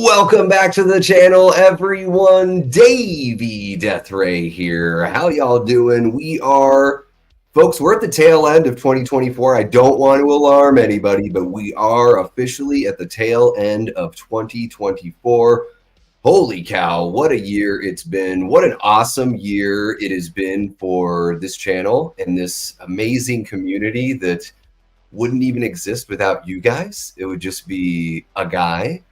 Welcome back to the channel, everyone. Davey Deathray here. How y'all doing? Folks, we're at the tail end of 2024. I don't want to alarm anybody, but we are officially at the tail end of 2024. Holy cow, what a year it's been. What an awesome year it has been for this channel and this amazing community that wouldn't even exist without you guys. It would just be a guy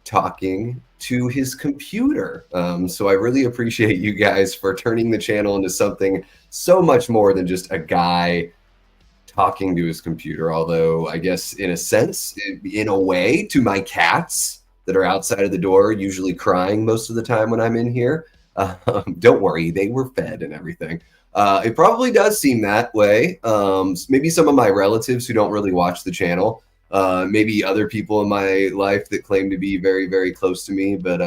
talking to his computer. So I really appreciate you guys for turning the channel into something so much more than just a guy talking to his computer. Although I guess in a sense, in a way, to my cats that are outside of the door, usually crying most of the time when I'm in here. Don't worry, they were fed and everything. It probably does seem that way. Maybe some of my relatives who don't really watch the channel, maybe other people in my life that claim to be very, very close to me, but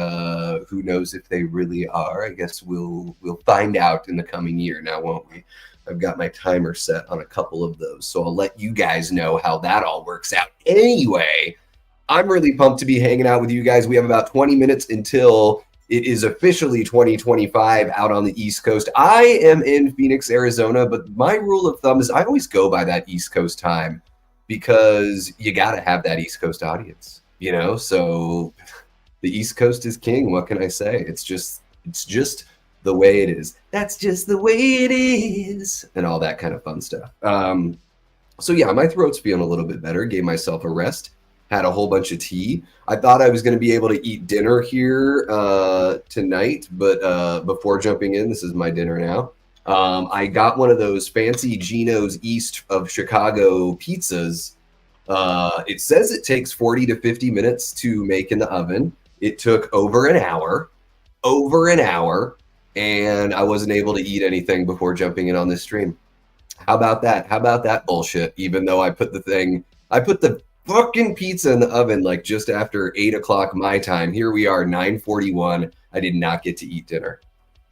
who knows if they really are. I guess we'll find out in the coming year now, won't we? I've got my timer set on a couple of those, so I'll let you guys know how that all works out. Anyway, I'm really pumped to be hanging out with you guys. We have about 20 minutes until it is officially 2025 out on the East Coast. I am in Phoenix, Arizona, but my rule of thumb is I always go by that East Coast time, because you got to have that East Coast audience, you know? So the East Coast is king. What can I say? It's just the way it is. That's just the way it is. And all that kind of fun stuff. So yeah, my throat's feeling a little bit better. Gave myself a rest. Had a whole bunch of tea. I thought I was going to be able to eat dinner here tonight, but before jumping in, this is my dinner now. I got one of those fancy Geno's East of Chicago pizzas. It says it takes 40 to 50 minutes to make in the oven. It took over an hour, and I wasn't able to eat anything before jumping in on this stream. How about that? How about that bullshit? Even though I put the fucking pizza in the oven like just after 8 o'clock my time. Here we are, 9:41. I did not get to eat dinner.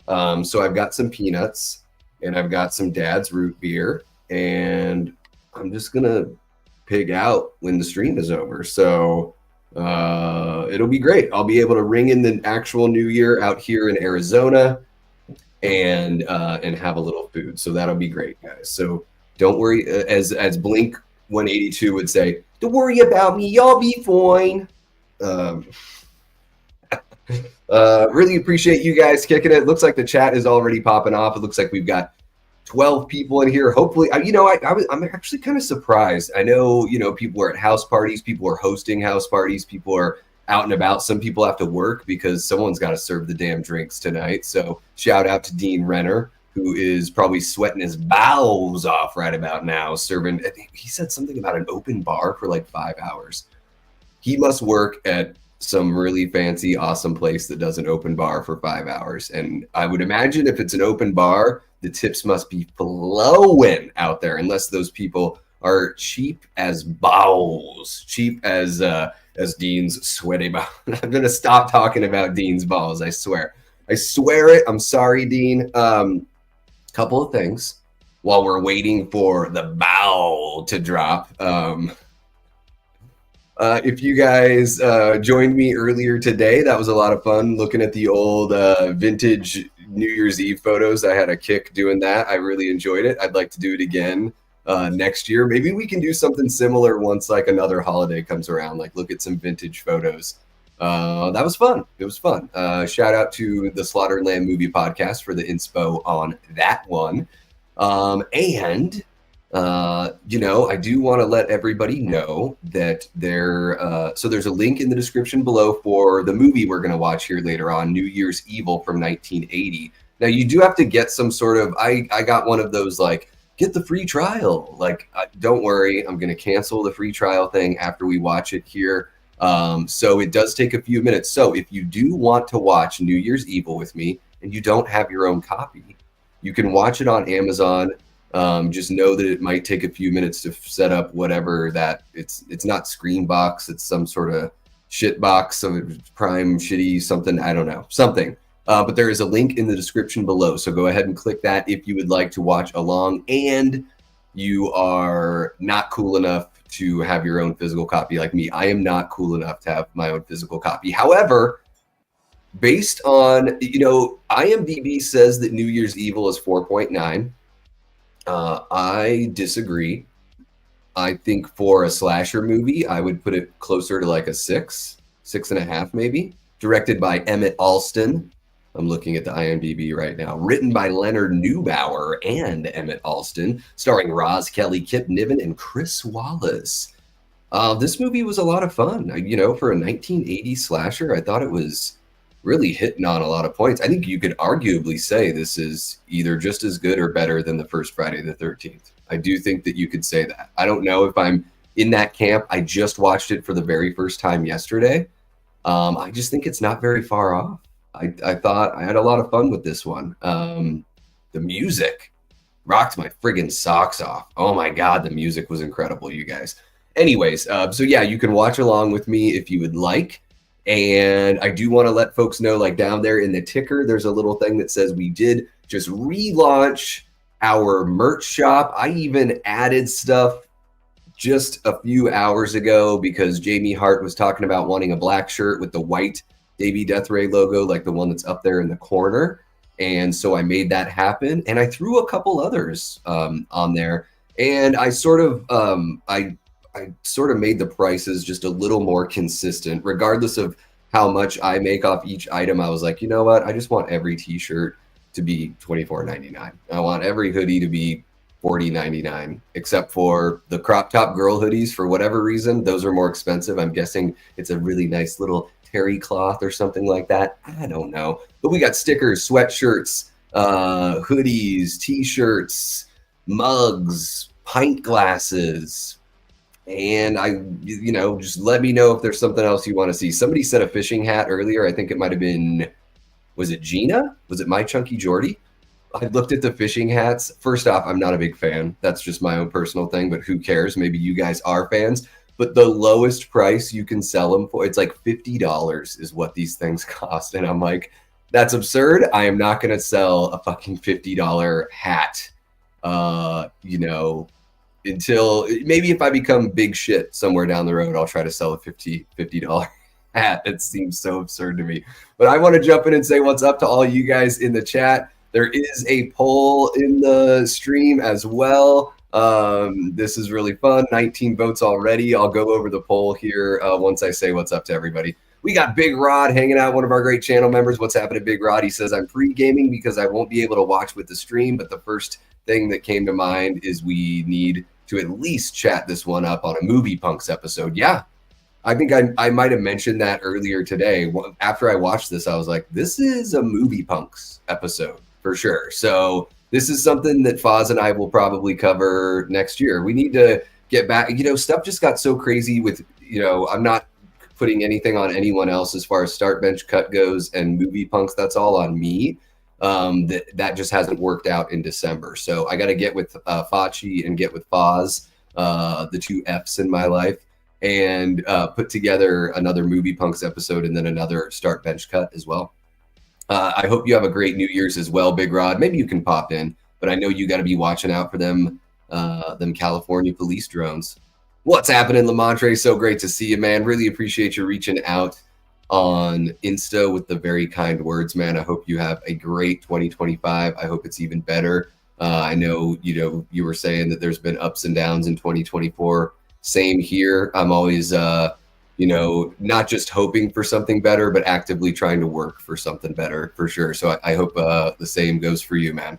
So I've got some peanuts and I've got some Dad's root beer, and I'm just gonna pig out when the stream is over. So it'll be great. I'll be able to ring in the actual new year out here in Arizona and have a little food. So that'll be great, guys. So don't worry, as Blink 182 would say, don't worry about me, y'all be fine. Really appreciate you guys kicking it. Looks like the chat is already popping off. It looks like we've got 12 people in here. Hopefully, I'm actually kind of surprised. I know, people are at house parties, people are hosting house parties, people are out and about. Some people have to work because someone's got to serve the damn drinks tonight. So shout out to Dean Renner, who is probably sweating his bowels off right about now, serving. I think he said something about an open bar for like 5 hours. He must work at some really fancy, awesome place that does an open bar for 5 hours. And I would imagine if it's an open bar, the tips must be flowing out there, unless those people are cheap as balls, cheap as Dean's sweaty balls. I'm going to stop talking about Dean's balls, I swear. I swear it. I'm sorry, Dean. Couple of things while we're waiting for the bow to drop. If you guys joined me earlier today, that was a lot of fun looking at the old vintage New Year's Eve photos. I had a kick doing that. I really enjoyed it. I'd like to do it again next year. Maybe we can do something similar once like another holiday comes around, like look at some vintage photos. That was fun. It was fun. Shout out to the Slaughter and Lamb Movie Podcast for the inspo on that one. I do want to let everybody know that there's a link in the description below for the movie we're going to watch here later on, New Year's Evil from 1980. Now, you do have to get some sort of, I got one of those, like, get the free trial. Like, don't worry, I'm going to cancel the free trial thing after we watch it here. So it does take a few minutes. So if you do want to watch New Year's Evil with me and you don't have your own copy, you can watch it on Amazon. Just know that it might take a few minutes to set up whatever that it's not Screenbox. It's some sort of shit box, some Prime shitty something. I don't know, something. But there is a link in the description below. So go ahead and click that if you would like to watch along and you are not cool enough to have your own physical copy like me. I am not cool enough to have my own physical copy. However, based on, IMDb says that New Year's Evil is 4.9. I disagree. I think for a slasher movie, I would put it closer to like a 6.5 maybe. Directed by Emmett Alston. I'm looking at the IMDb right now. Written by Leonard Neubauer and Emmett Alston, starring Roz Kelly, Kip Niven, and Chris Wallace. This movie was a lot of fun. For a 1980s slasher, I thought it was really hitting on a lot of points. I think you could arguably say this is either just as good or better than the first Friday the 13th. I do think that you could say that. I don't know if I'm in that camp. I just watched it for the very first time yesterday. I just think it's not very far off. I thought I had a lot of fun with this one. The music rocked my friggin' socks off. Oh my God, the music was incredible, you guys. Anyways, so yeah, you can watch along with me if you would like. And I do want to let folks know, like down there in the ticker, there's a little thing that says we did just relaunch our merch shop. I even added stuff just a few hours ago because Jamie Hart was talking about wanting a black shirt with the white Davey Death Ray logo, like the one that's up there in the corner. And so I made that happen. And I threw a couple others on there. And I sort of made the prices just a little more consistent, regardless of how much I make off each item. I was like, you know what? I just want every t-shirt to be $24.99. I want every hoodie to be $40.99, except for the crop top girl hoodies. For whatever reason, those are more expensive. I'm guessing it's a really nice little terry cloth or something like that. I don't know. But we got stickers, sweatshirts, hoodies, t-shirts, mugs, pint glasses. And just let me know if there's something else you want to see. Somebody said a fishing hat earlier. I think it might have been, was it Gina? Was it My Chunky Jordy? I looked at the fishing hats. First off, I'm not a big fan. That's just my own personal thing, but who cares? Maybe you guys are fans. But the lowest price you can sell them for, it's like $50 is what these things cost. And I'm like, that's absurd. I am not going to sell a fucking $50 hat, until maybe if I become big shit somewhere down the road, I'll try to sell a $50 hat. It seems so absurd to me. But I want to jump in and say what's up to all you guys in the chat. There is a poll in the stream as well. This is really fun. 19 votes already. I'll go over the poll here once I say what's up to everybody. We got Big Rod hanging out, one of our great channel members. What's happening, Big Rod? He says, I'm pre-gaming because I won't be able to watch with the stream, but the first thing that came to mind is we need to at least chat this one up on a Movie Punks episode. Yeah, I think I might have mentioned that earlier today. After I watched this, I was like, this is a Movie Punks episode for sure. So this is something that Foz and I will probably cover next year. We need to get back. Stuff just got so crazy with, I'm not putting anything on anyone else as far as Start Bench Cut goes and Movie Punks. That's all on me. That just hasn't worked out in December. So I got to get with Fachi and get with Foz, the two F's in my life, and put together another Movie Punks episode and then another Start Bench Cut as well. I hope you have a great New Year's as well, Big Rod. Maybe you can pop in, but I know you got to be watching out for them California police drones. What's happening, Lamontre? So great to see you, man. Really appreciate you reaching out on Insta with the very kind words, man. I hope you have a great 2025. I hope it's even better. I know, you were saying that there's been ups and downs in 2024. Same here. I'm always, not just hoping for something better, but actively trying to work for something better for sure. So I hope the same goes for you, man.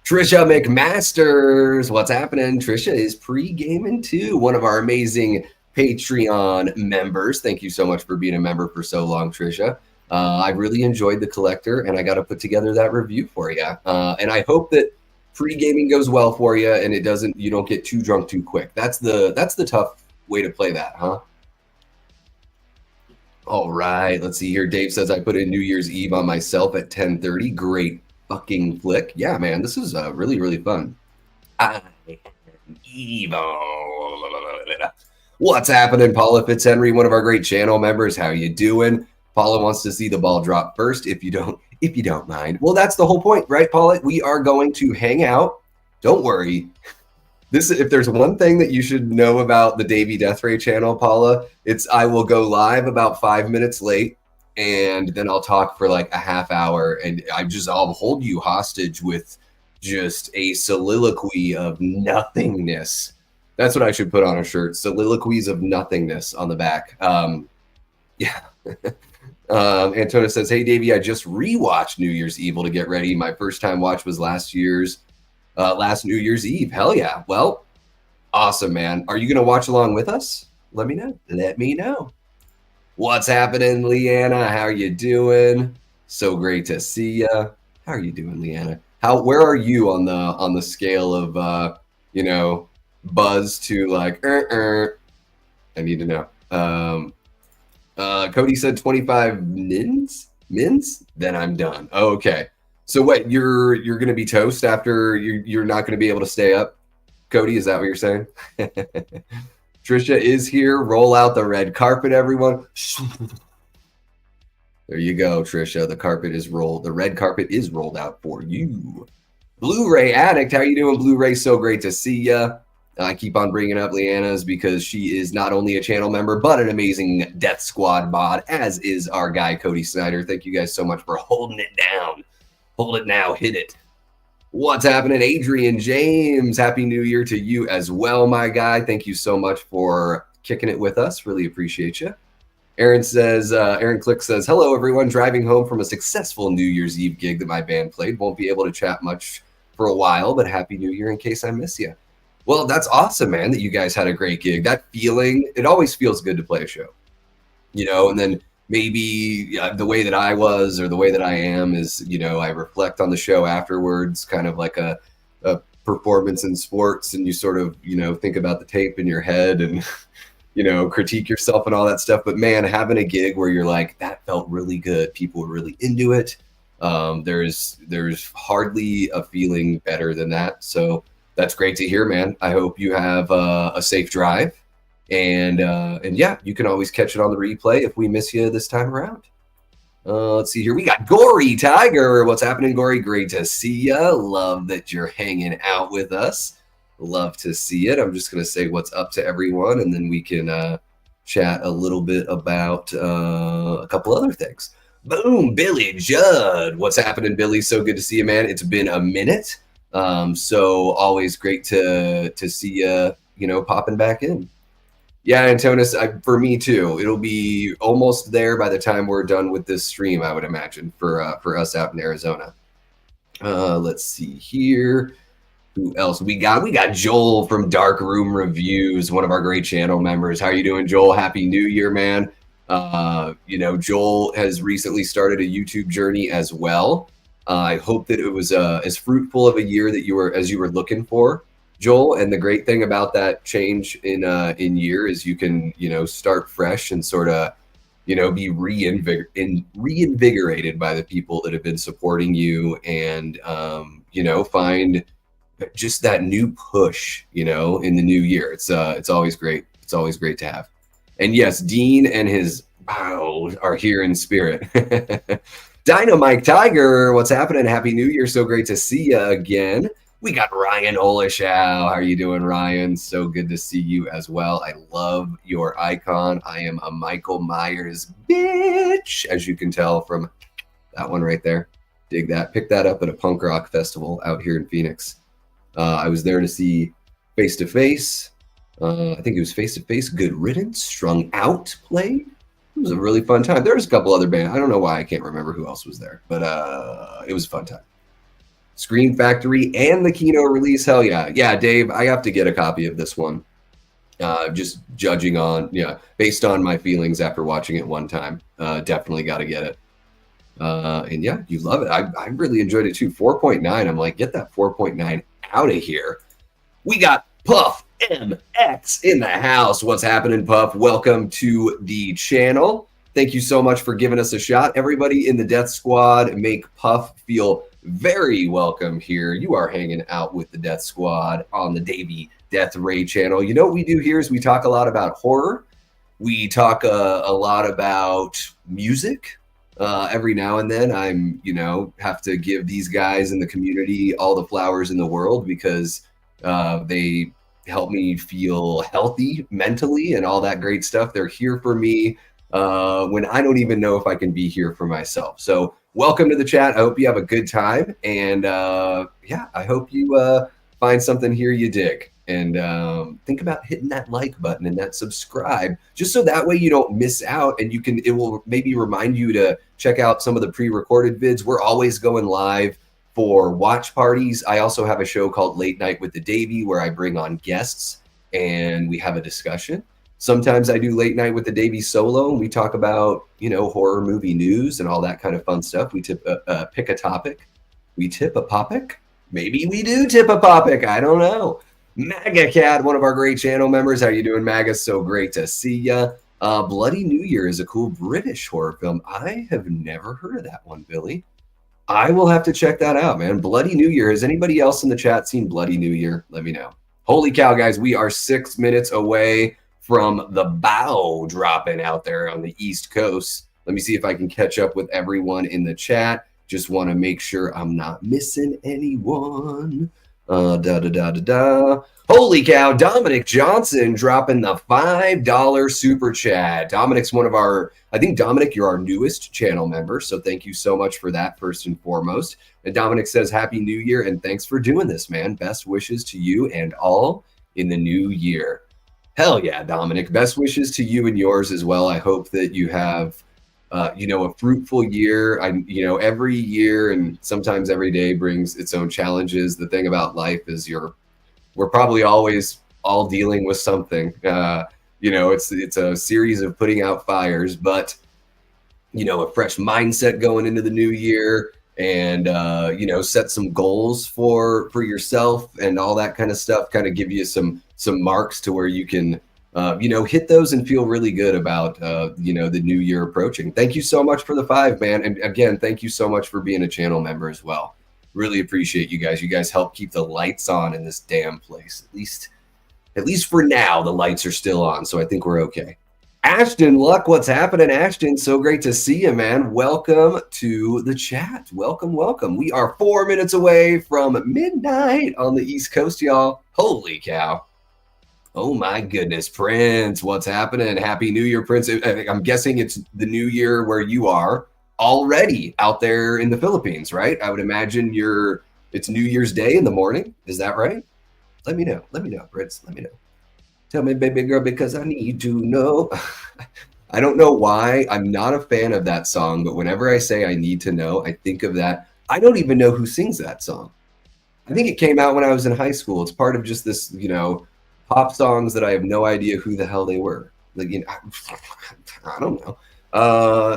Trisha McMasters, what's happening? Trisha is pre-gaming too, one of our amazing Patreon members. Thank you so much for being a member for so long, Trisha. I really enjoyed The Collector, and I got to put together that review for you. And I hope that pre-gaming goes well for you, and you don't get too drunk too quick. That's the tough way to play that, huh? All right, let's see here. Dave says I put in New Year's Eve on myself at 10:30. Great fucking flick. Yeah, man, this is really, really fun. I am evil. What's happening, Paula Fitzhenry, one of our great channel members? How you doing? Paula wants to see the ball drop first, if you don't mind. Well, that's the whole point, right, Paula? We are going to hang out. Don't worry. if there's one thing that you should know about the Davey Death Ray channel, Paula, it's I will go live about 5 minutes late, and then I'll talk for like a half hour, and I'll hold you hostage with just a soliloquy of nothingness. That's what I should put on a shirt. Soliloquies of nothingness on the back. Yeah. Antona says, hey, Davey, I just rewatched New Year's Evil to get ready. My first time watch was last New Year's Eve. Hell yeah. Well, awesome, man. Are you going to watch along with us? Let me know. Let me know. What's happening, Leanna? How are you doing? So great to see you. How are you doing, Leanna? Where are you on the scale of buzz to like I need to know. Cody said 25 mins? Then I'm done. Okay. So what, you're going to be toast after you're not going to be able to stay up? Cody, is that what you're saying? Trisha is here. Roll out the red carpet, everyone. There you go, Trisha. The red carpet is rolled out for you. Blu-ray Addict, how you doing, Blu-ray? So great to see ya. I keep on bringing up Leanna's because she is not only a channel member, but an amazing Death Squad mod, as is our guy, Cody Snyder. Thank you guys so much for holding it down. Hold it now, hit it. What's happening, Adrian James? Happy New Year to you as well, my guy. Thank you so much for kicking it with us. Really appreciate you. Aaron Click says, hello, everyone. Driving home from a successful New Year's Eve gig that my band played. Won't be able to chat much for a while, but Happy New Year in case I miss you. Well, that's awesome, man, that you guys had a great gig. That feeling, it always feels good to play a show, and then maybe the way that I was or the way that I am is, I reflect on the show afterwards, kind of like a performance in sports, and you sort of, think about the tape in your head and, critique yourself and all that stuff. But man, having a gig where you're like, that felt really good. People were really into it. There's hardly a feeling better than that. So that's great to hear, man. I hope you have a safe drive. And yeah, you can always catch it on the replay if we miss you this time around. Let's see here. We got Gory Tiger. What's happening, Gory? Great to see ya. Love that you're hanging out with us. Love to see it. I'm just going to say what's up to everyone, and then we can chat a little bit about a couple other things. Boom, Billy Judd. What's happening, Billy? So good to see you, man. It's been a minute. So always great to see you, popping back in. Yeah, Antonis, for me too. It'll be almost there by the time we're done with this stream, I would imagine, for us out in Arizona. Let's see here. Who else we got? We got Joel from Dark Room Reviews, one of our great channel members. How are you doing, Joel? Happy New Year, man. Joel has recently started a YouTube journey as well. I hope that it was as fruitful of a year that you were looking for, Joel. And the great thing about that change in year is you can, start fresh and sort of, be reinvigorated by the people that have been supporting you, and, find just that new push, in the new year. It's always great. It's always great to have. And yes, Dean and his are here in spirit. Dynamite Tiger, what's happening? Happy New Year. So great to see you again. We got Ryan Olishow. How are you doing, Ryan? So good to see you as well. I love your icon. I am a Michael Myers bitch, as you can tell from that one right there. Dig that. Pick that up at a punk rock festival out here in Phoenix. I was there to see Face to Face. I think it was Face to Face. Good Riddance. Strung Out played. It was a really fun time. There was a couple other bands. I don't know why I can't remember who else was there, but it was a fun time. Scream Factory and the Kino release. Hell yeah. Yeah, Dave, I have to get a copy of this one. Just judging on, based on my feelings after watching it one time. Definitely got to get it. And yeah, you love it. I really enjoyed it too. 4.9. I'm like, get that 4.9 out of here. We got Puff MX in the house. What's happening, Puff? Welcome to the channel. Thank you so much for giving us a shot. Everybody in the Death Squad, make Puff feel very welcome here. You are hanging out with the Death Squad on the Davey Death Ray channel. You know what we do here is we talk a lot about horror. We talk a lot about music. Every now and then I'm, have to give these guys in the community all the flowers in the world because they help me feel healthy mentally and all that great stuff. They're here for me when I don't even know if I can be here for myself. So welcome to the chat. I hope you have a good time. And yeah, I hope you find something here you dig. And think about hitting that like button and that subscribe, just so that way you don't miss out, and it will maybe remind you to check out some of the pre-recorded vids. We're always going live for watch parties. I also have a show called Late Night with the Davey where I bring on guests and we have a discussion. Sometimes I do Late Night with the Davey solo and we talk about, horror movie news and all that kind of fun stuff. We pick a topic. We tip a topic. Maybe we do tip a topic. I don't know. Maga Cat, one of our great channel members. How you doing, Maga? So great to see ya. Bloody New Year is a cool British horror film. I have never heard of that one, Billy. I will have to check that out, man. Bloody New Year. Has anybody else in the chat seen Bloody New Year? Let me know. Holy cow, guys. We are 6 minutes away from the bow dropping out there on the East Coast. Let me see if I can catch up with everyone in the chat. Just want to make sure I'm not missing anyone. Holy cow, Dominic Johnson dropping the $5 super chat. Dominic's one of I think, Dominic, you're our newest channel member, so thank you so much for that, first and foremost. And Dominic says, Happy New Year, and thanks for doing this, man. Best wishes to you and all in the new year. Hell yeah, Dominic. Best wishes to you and yours as well. I hope that you have a fruitful year. Every year and sometimes every day brings its own challenges. The thing about life is we're probably always all dealing with something. It's a series of putting out fires, but a fresh mindset going into the new year, and set some goals for yourself and all that kind of stuff. Kind of give you some marks to where you can hit those and feel really good about, the new year approaching. Thank you so much for the 5, man. And again, thank you so much for being a channel member as well. Really appreciate you guys. You guys help keep the lights on in this damn place. At least for now, the lights are still on. So I think we're okay. Ashton Luck, what's happening, Ashton? So great to see you, man. Welcome to the chat. Welcome. We are 4 minutes away from midnight on the East Coast, y'all. Holy cow. Oh my goodness, Prince, what's happening? Happy New Year, Prince. I'm guessing it's the new year where you are already out there in the Philippines, right? I would imagine it's New Year's Day in the morning. Is that right? Let me know, Prince. Let me know. Tell me, baby girl, because I need to know. I don't know why. I'm not a fan of that song, but whenever I say I need to know, I think of that. I don't even know who sings that song. I think it came out when I was in high school. It's part of just this, pop songs that I have no idea who the hell they were. I don't know.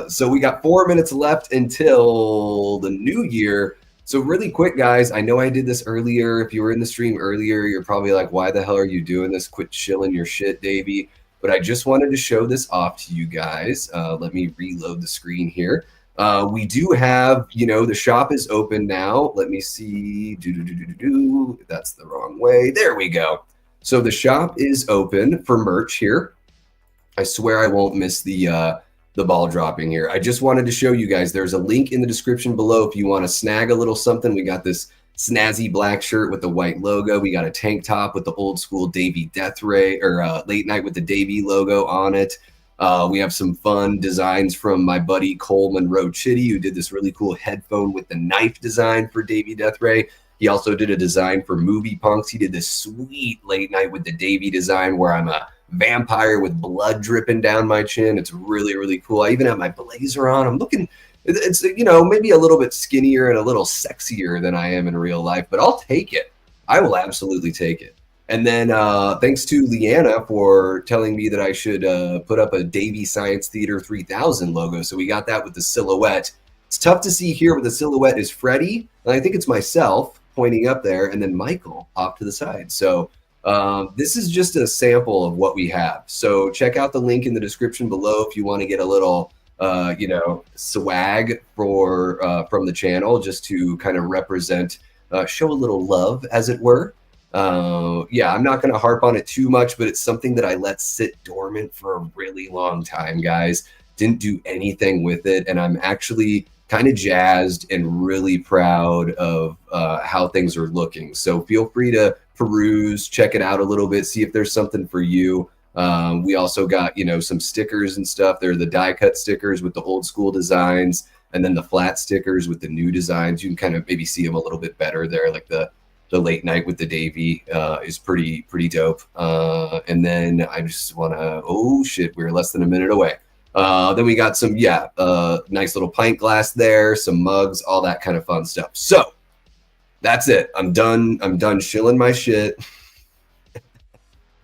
So we got 4 minutes left until the new year. So really quick, guys, I know I did this earlier. If you were in the stream earlier, you're probably like, why the hell are you doing this? Quit chilling your shit, Davey. But I just wanted to show this off to you guys. Let me reload the screen here. We do have, the shop is open now. Let me see. That's the wrong way. There we go. So the shop is open for merch here. I swear I won't miss the ball dropping here. I just wanted to show you guys. There's a link in the description below if you want to snag a little something. We got this snazzy black shirt with the white logo. We got a tank top with the old school Davey Death Ray or Late Night with the Davey logo on it. We have some fun designs from my buddy Coleman Road Chitty, who did this really cool headphone with the knife design for Davey Death Ray. He also did a design for Movie Punks. He did this sweet Late Night with the Davey design where I'm a vampire with blood dripping down my chin. It's really, really cool. I even have my blazer on. I'm looking, it's, maybe a little bit skinnier and a little sexier than I am in real life, but I'll take it. I will absolutely take it. And then thanks to Leanna for telling me that I should put up a Davey Science Theater 3000 logo. So we got that with the silhouette. It's tough to see here, but the silhouette is Freddie, and I think it's myself pointing up there, and then Michael off to the side. So this is just a sample of what we have. So check out the link in the description below if you want to get a little, swag from the channel, just to kind of represent, show a little love, as it were. Yeah, I'm not going to harp on it too much, but it's something that I let sit dormant for a really long time, guys. Didn't do anything with it, and I'm actually kind of jazzed and really proud of how things are looking. So feel free to peruse, check it out a little bit, see if there's something for you. We also got, some stickers and stuff. They're the die cut stickers with the old school designs, and then the flat stickers with the new designs. You can kind of maybe see them a little bit better there, like the late night with the Davy is pretty dope. And then I just want to, oh shit, we're less than a minute away. Then we got some, nice little pint glass there, some mugs, all that kind of fun stuff. So that's it. I'm done shilling my shit,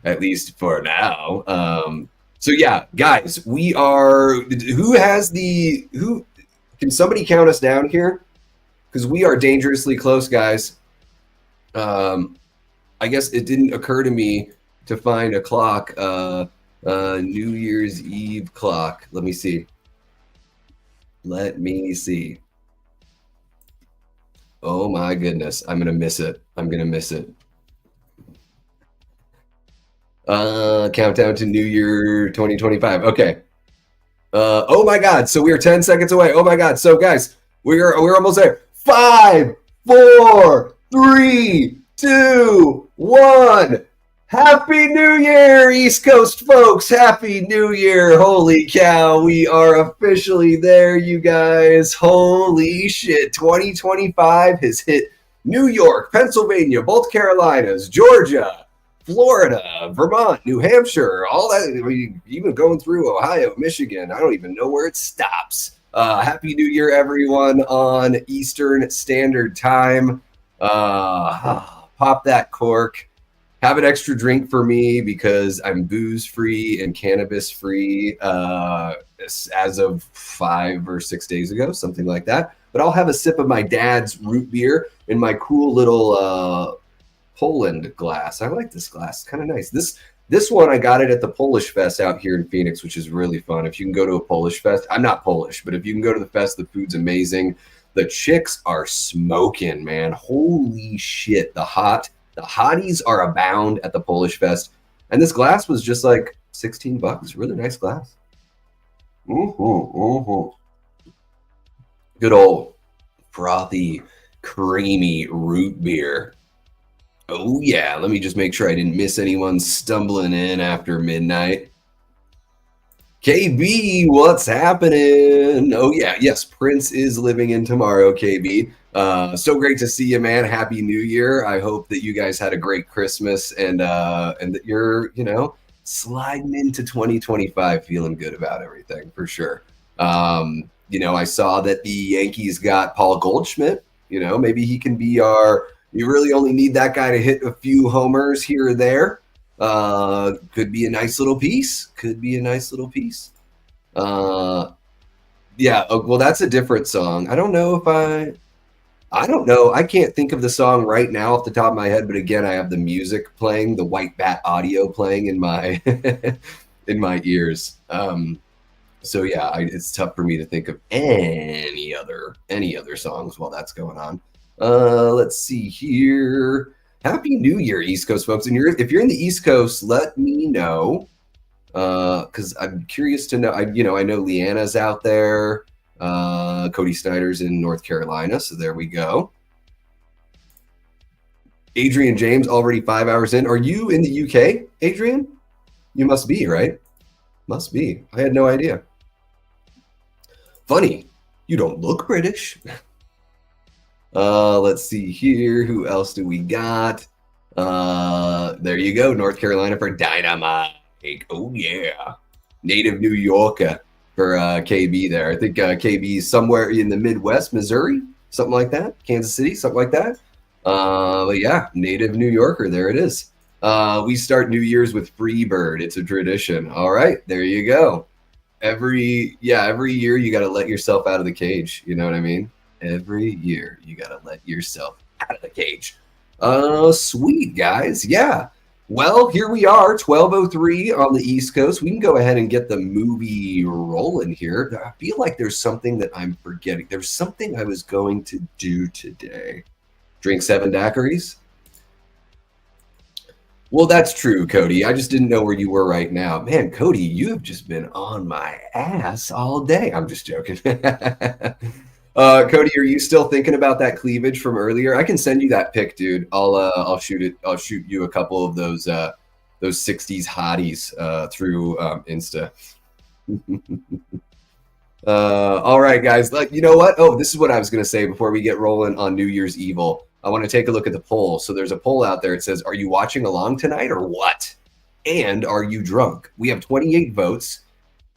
at least for now. So yeah, guys, we are, who can somebody count us down here? Because we are dangerously close, guys. I guess it didn't occur to me to find a clock, New Year's Eve clock. Let me see. Oh my goodness, I'm gonna miss it. Countdown to New Year 2025. Okay. Oh my God. So we are 10 seconds away. Oh my God. So guys, we're almost there. 5, 4, 3, 2, 1. Happy New Year, East Coast folks. Happy New Year. Holy cow. We are officially there, you guys. Holy shit. 2025 has hit New York, Pennsylvania, both Carolinas, Georgia, Florida, Vermont, New Hampshire, all that, even going through Ohio, Michigan. I don't even know where it stops. Happy New Year, everyone, on Eastern Standard Time. Pop that cork. Have an extra drink for me because I'm booze free and cannabis free as of 5 or 6 days ago, something like that. But I'll have a sip of my dad's root beer in my cool little Poland glass. I like this glass. It's kind of nice. This one, I got it at the Polish Fest out here in Phoenix, which is really fun. If you can go to a Polish Fest, I'm not Polish, but if you can go to the fest, the food's amazing. The chicks are smoking, man. Holy shit. The hotties are abound at the Polish Fest. And this glass was just like $16. Really nice glass. Good old frothy, creamy root beer. Oh yeah, let me just make sure I didn't miss anyone stumbling in after midnight. KB, what's happening? Oh yeah, yes, Prince is living in tomorrow, KB. So great to see you, man. Happy New Year. I hope that you guys had a great Christmas and that you're, sliding into 2025 feeling good about everything for sure. I saw that the Yankees got Paul Goldschmidt. Maybe he can be you really only need that guy to hit a few homers here or there. Could be a nice little piece. Yeah, well, that's a different song. I don't know. I can't think of the song right now off the top of my head, but again, I have the music playing, the White Bat audio playing in my in my ears. So yeah, it's tough for me to think of any other songs while that's going on. Let's see here. Happy New Year, East Coast folks. And if you're in the East Coast, let me know. Because I'm curious to know. I know Leanna's out there. Cody Snyder's in North Carolina, so there we go. Adrian James already 5 hours in. Are you in the UK, Adrian? You must be, right? Must be. I had no idea. Funny, you don't look British. Let's see here. Who else do we got? There you go. North Carolina for Dynamite. Oh, yeah. Native New Yorker for KB there. I think KB is somewhere in the Midwest, Missouri, something like that. Kansas City, something like that. But yeah, native New Yorker. There it is. We start New Year's with Freebird. It's a tradition. All right, there you go. Every year you got to let yourself out of the cage. You know what I mean? Every year you got to let yourself out of the cage. Sweet, guys. Yeah. Well, here we are, 12:03 on the East Coast. We can go ahead and get the movie rolling here. I feel like there's something that I'm forgetting. There's something I was going to do today. Drink 7 daiquiris? Well, that's true, Cody. I just didn't know where you were right now. Man, Cody, you have just been on my ass all day. I'm just joking. Cody, are you still thinking about that cleavage from earlier? I can send you that pic, dude. I'll shoot it. I'll shoot you a couple of those 60s hotties through Insta. All right, guys. Like, you know what? Oh, this is what I was going to say before we get rolling on New Year's Evil. I want to take a look at the poll. So there's a poll out there. It says, "Are you watching along tonight or what?" And "Are you drunk?" We have 28 votes.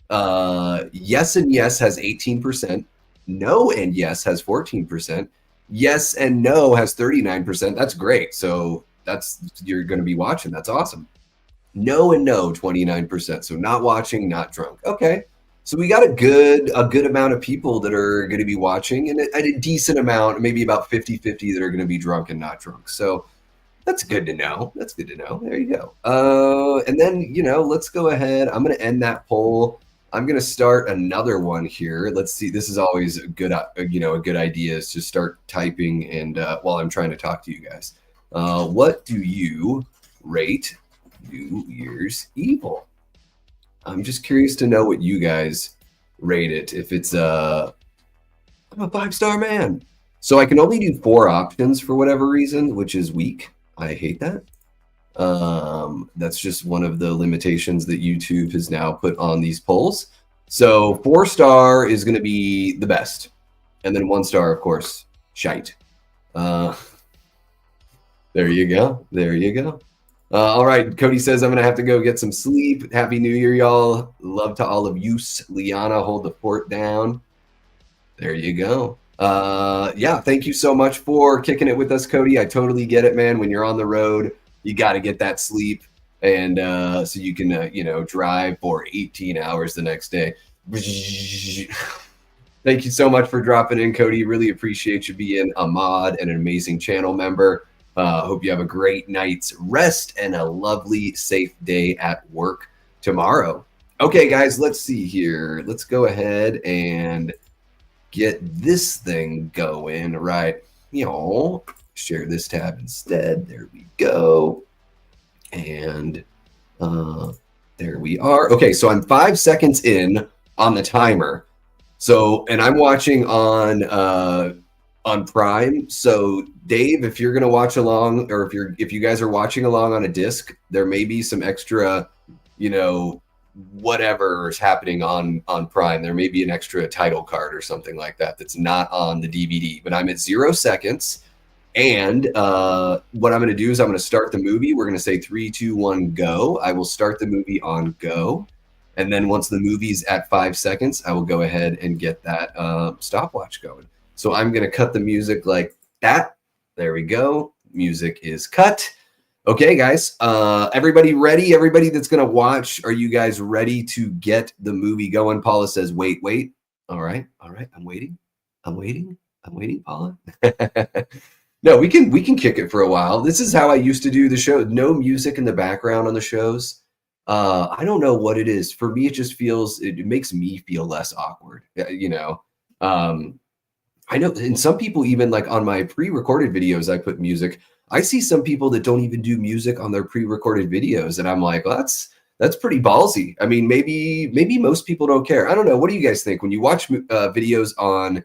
Yes and yes has 18%. No and yes has 14%. Yes and no has 39%. That's great. So you're going to be watching. That's awesome. No and no 29%. So not watching, not drunk. Okay. So we got a good amount of people that are going to be watching, and a decent amount, maybe about 50-50, that are going to be drunk and not drunk. So that's good to know. That's good to know. There you go. And then, let's go ahead. I'm going to end that poll. I'm going to start another one here. Let's see. This is always a good idea, is to start typing and while I'm trying to talk to you guys. What do you rate New Year's Evil? I'm just curious to know what you guys rate it. If it's I'm a 5-star man. So I can only do 4 options for whatever reason, which is weak. I hate that. That's just one of the limitations that YouTube has now put on these polls. So 4-star is going to be the best. And then 1-star, of course, shite. There you go. There you go. All right. Cody says, "I'm going to have to go get some sleep. Happy New Year, y'all. Love to all of you. Liana, hold the fort down." There you go. Yeah, thank you so much for kicking it with us, Cody. I totally get it, man. When you're on the road, you got to get that sleep, and so you can, drive for 18 hours the next day. Thank you so much for dropping in, Cody. Really appreciate you being a mod and an amazing channel member. Hope you have a great night's rest and a lovely, safe day at work tomorrow. Okay, guys, let's see here. Let's go ahead and get this thing going, right? Share this tab instead. There we go. And there we are. Okay, so I'm 5 seconds in on the timer. So, and I'm watching on Prime. So Dave, if you're gonna watch along, or if you guys are watching along on a disc, there may be some extra, whatever is happening on Prime. There may be an extra title card or something like that that's not on the DVD. But I'm at 0 seconds, and what I'm going to do is I'm going to start the movie. We're going to say 3, 2, 1, go. I will start the movie on go, and then once the movie's at 5 seconds, I will go ahead and get that stopwatch going. So I'm going to cut the music like that. There we go. Music is cut. Okay, guys, everybody ready? Everybody that's going to watch, are you guys ready to get the movie going? Paula says, wait. All right. I'm waiting, Paula. No, we can kick it for a while. This is how I used to do the show. No music in the background on the shows. I don't know what it is. For me, it makes me feel less awkward, I know, and some people, even like on my pre-recorded videos, I put music. I see some people that don't even do music on their pre-recorded videos, and I'm like, well, that's pretty ballsy. I mean, maybe most people don't care. I don't know. What do you guys think when you watch videos on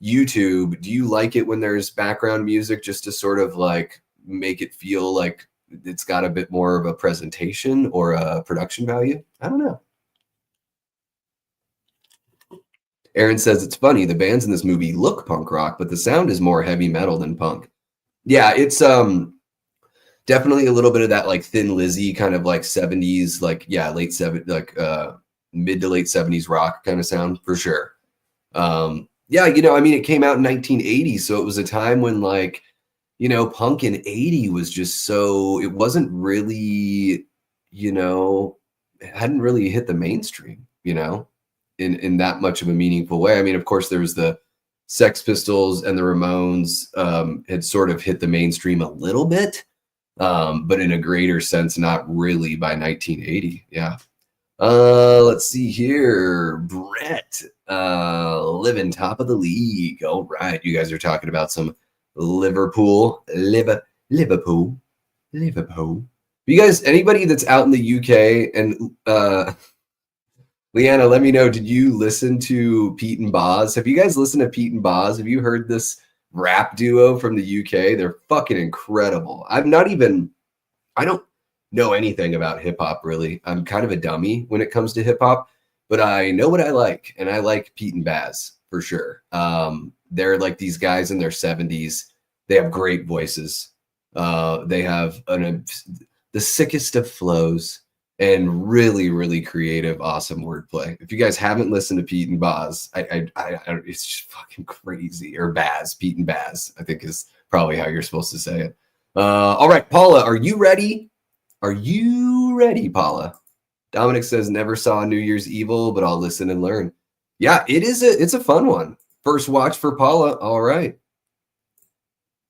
YouTube? Do you like it when there's background music just to sort of like make it feel like it's got a bit more of a presentation or a production value? I don't know. Aaron says, it's funny, the bands in this movie look punk rock, but the sound is more heavy metal than punk. Yeah, it's definitely a little bit of that like Thin Lizzy kind of like 70s, like late 70s, like mid to late 70s rock kind of sound for sure. Yeah, it came out in 1980, so it was a time when like, punk in 80 was just so, it wasn't really, it hadn't really hit the mainstream, in that much of a meaningful way. I mean, of course, there was the Sex Pistols and the Ramones had sort of hit the mainstream a little bit, but in a greater sense, not really by 1980. Yeah. Let's see here. Brett, living top of the league. All right. You guys are talking about some Liverpool. You guys, anybody that's out in the UK and Leanna, let me know. Did you listen to Pete and Boz? Have you guys listened to Pete and Boz? Have you heard this rap duo from the UK? They're fucking incredible. I don't know anything about hip hop really. I'm kind of a dummy when it comes to hip hop, but I know what I like, and I like Pete and Baz for sure. They're like these guys in their 70s. They have great voices. They have the sickest of flows and really, really creative, awesome wordplay. If you guys haven't listened to Pete and Baz, it's just fucking crazy. Or Baz, Pete and Baz, I think is probably how you're supposed to say it. All right, Paula, are you ready? Are you ready, Paula? Dominic says never saw New Year's Evil, but I'll listen and learn. Yeah, it's a fun one. First watch for Paula. All right.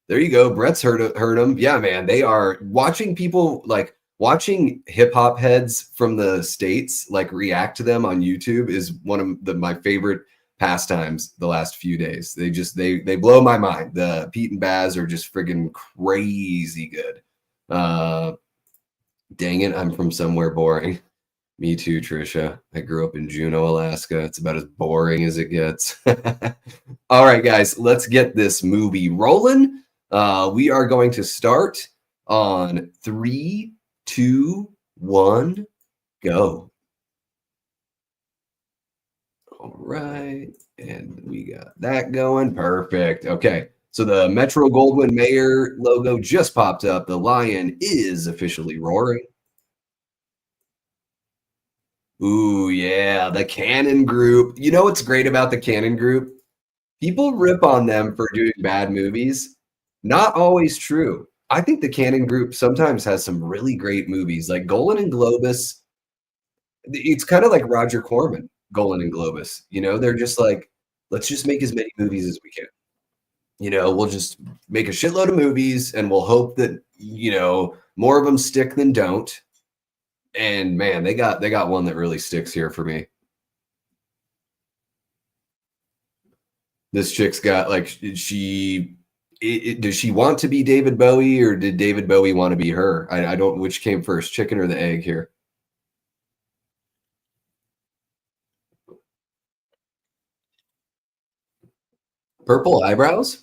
There you go. Brett's heard them. Yeah, man. They are watching people like watching hip hop heads from the States like react to them on YouTube is one of my favorite pastimes the last few days. They blow my mind. The Pete and Baz are just friggin' crazy good. Dang it, I'm from somewhere boring. Me too, Trisha. I grew up in Juneau, Alaska. It's about as boring as it gets. All right, guys, let's get this movie rolling. We are going to start on 3, 2, 1, go. All right, and we got that going. Perfect. Okay, so the Metro Goldwyn Mayer logo just popped up. The lion is officially roaring. Ooh, yeah, the Cannon Group. You know what's great about the Cannon Group? People rip on them for doing bad movies. Not always true. I think the Cannon Group sometimes has some really great movies, like Golan and Globus. It's kind of like Roger Corman, Golan and Globus. You know, they're just like, let's just make as many movies as we can. You know, we'll just make a shitload of movies and we'll hope that, you know, more of them stick than don't. And man, they got one that really sticks here for me. This chick's got like does she want to be David Bowie or did David Bowie want to be her? I don't which came first, chicken or the egg here. Purple eyebrows?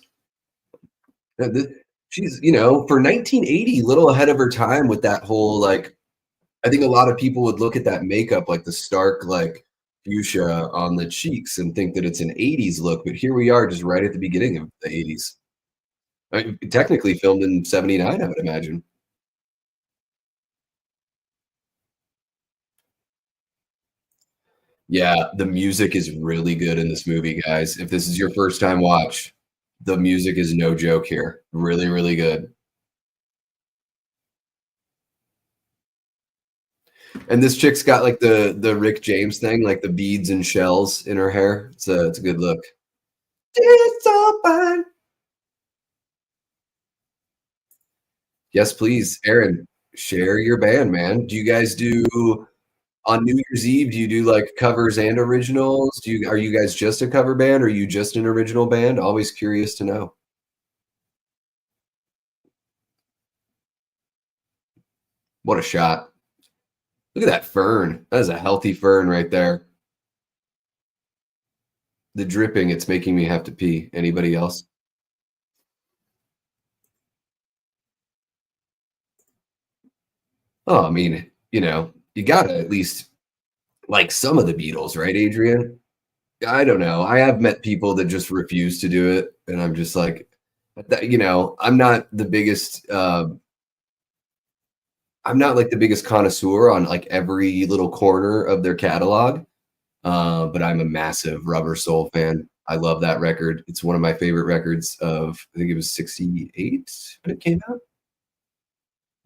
She's, you know, for 1980, little ahead of her time with that whole like I think a lot of people would look at that makeup like the stark like fuchsia on the cheeks and think that it's an 80s look, but here we are just right at the beginning of the 80s. Technically filmed in 79, I would imagine. Yeah, the music is really good in this movie, guys. If this is your first time watch, the music is no joke here. Really, really good. And this chick's got like the Rick James thing, like the beads and shells in her hair. It's a good look. It's so fine. Yes, please, Aaron, share your band, man. Do you guys do on New Year's Eve? Do you do like covers and originals? Are you guys just a cover band? Or are you just an original band? Always curious to know. What a shot! Look at that fern. That is a healthy fern right there. The dripping, it's making me have to pee. Anybody else? Oh, I mean, you know, you gotta at least like some of the Beatles, right, Adrian? I don't know. I have met people that just refuse to do it, and I'm just like, you know, I'm not like the biggest connoisseur on like every little corner of their catalog, but I'm a massive Rubber Soul fan. I love that record. It's one of my favorite records of, I think it was 68 when it came out.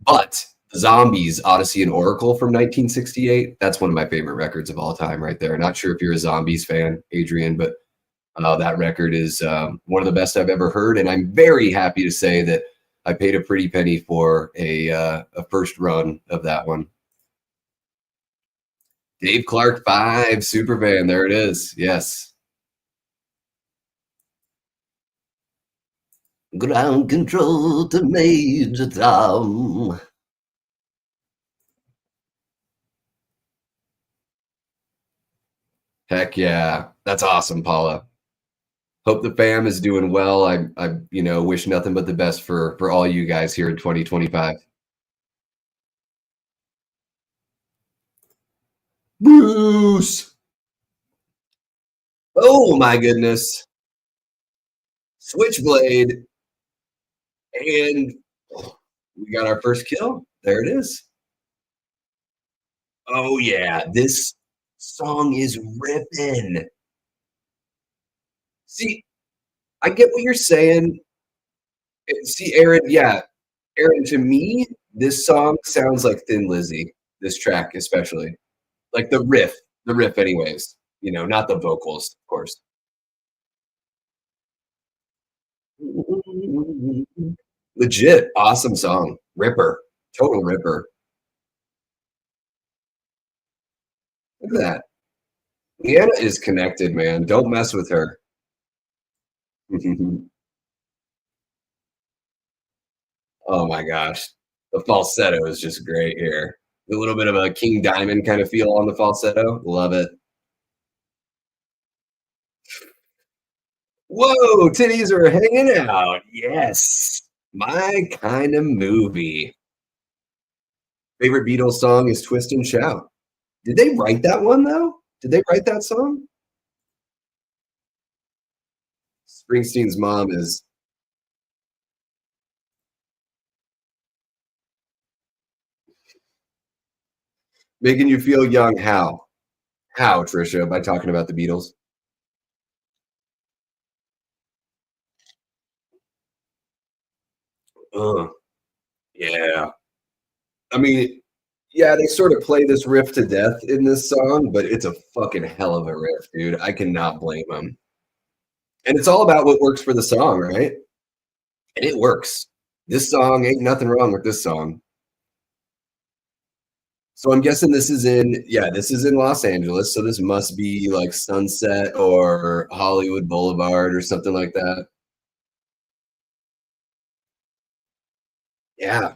But the Zombies, Odyssey and Oracle from 1968, that's one of my favorite records of all time right there. Not sure if you're a Zombies fan, Adrian, but that record is one of the best I've ever heard. And I'm very happy to say that I paid a pretty penny for a first run of that one. Dave Clark 5, Superman. There it is. Yes. Ground control to Major Tom. Heck yeah. That's awesome, Paula. Hope the fam is doing well. I wish nothing but the best for all you guys here in 2025. Bruce. Oh my goodness. Switchblade. And we got our first kill. There it is. Oh yeah. This song is ripping. See, I get what you're saying. See, Aaron, yeah. Aaron, to me, this song sounds like Thin Lizzy, this track especially. Like the riff anyways, not the vocals, of course. Legit awesome song. Ripper. Total ripper. Look at that. Leanna is connected, man. Don't mess with her. Oh my gosh. The falsetto is just great here. A little bit of a King Diamond kind of feel on the falsetto. Love it. Whoa, titties are hanging out. Yes. My kind of movie. Favorite Beatles song is Twist and Shout. Did they write that one though? Did they write that song? Springsteen's mom is making you feel young. How? How, Trisha? By talking about the Beatles? Ugh, yeah. I mean, yeah, they sort of play this riff to death in this song, but it's a fucking hell of a riff, dude. I cannot blame them. And it's all about what works for the song, right? And it works. This song ain't nothing wrong with this song. So I'm guessing this is in Los Angeles. So this must be like Sunset or Hollywood Boulevard or something like that. Yeah,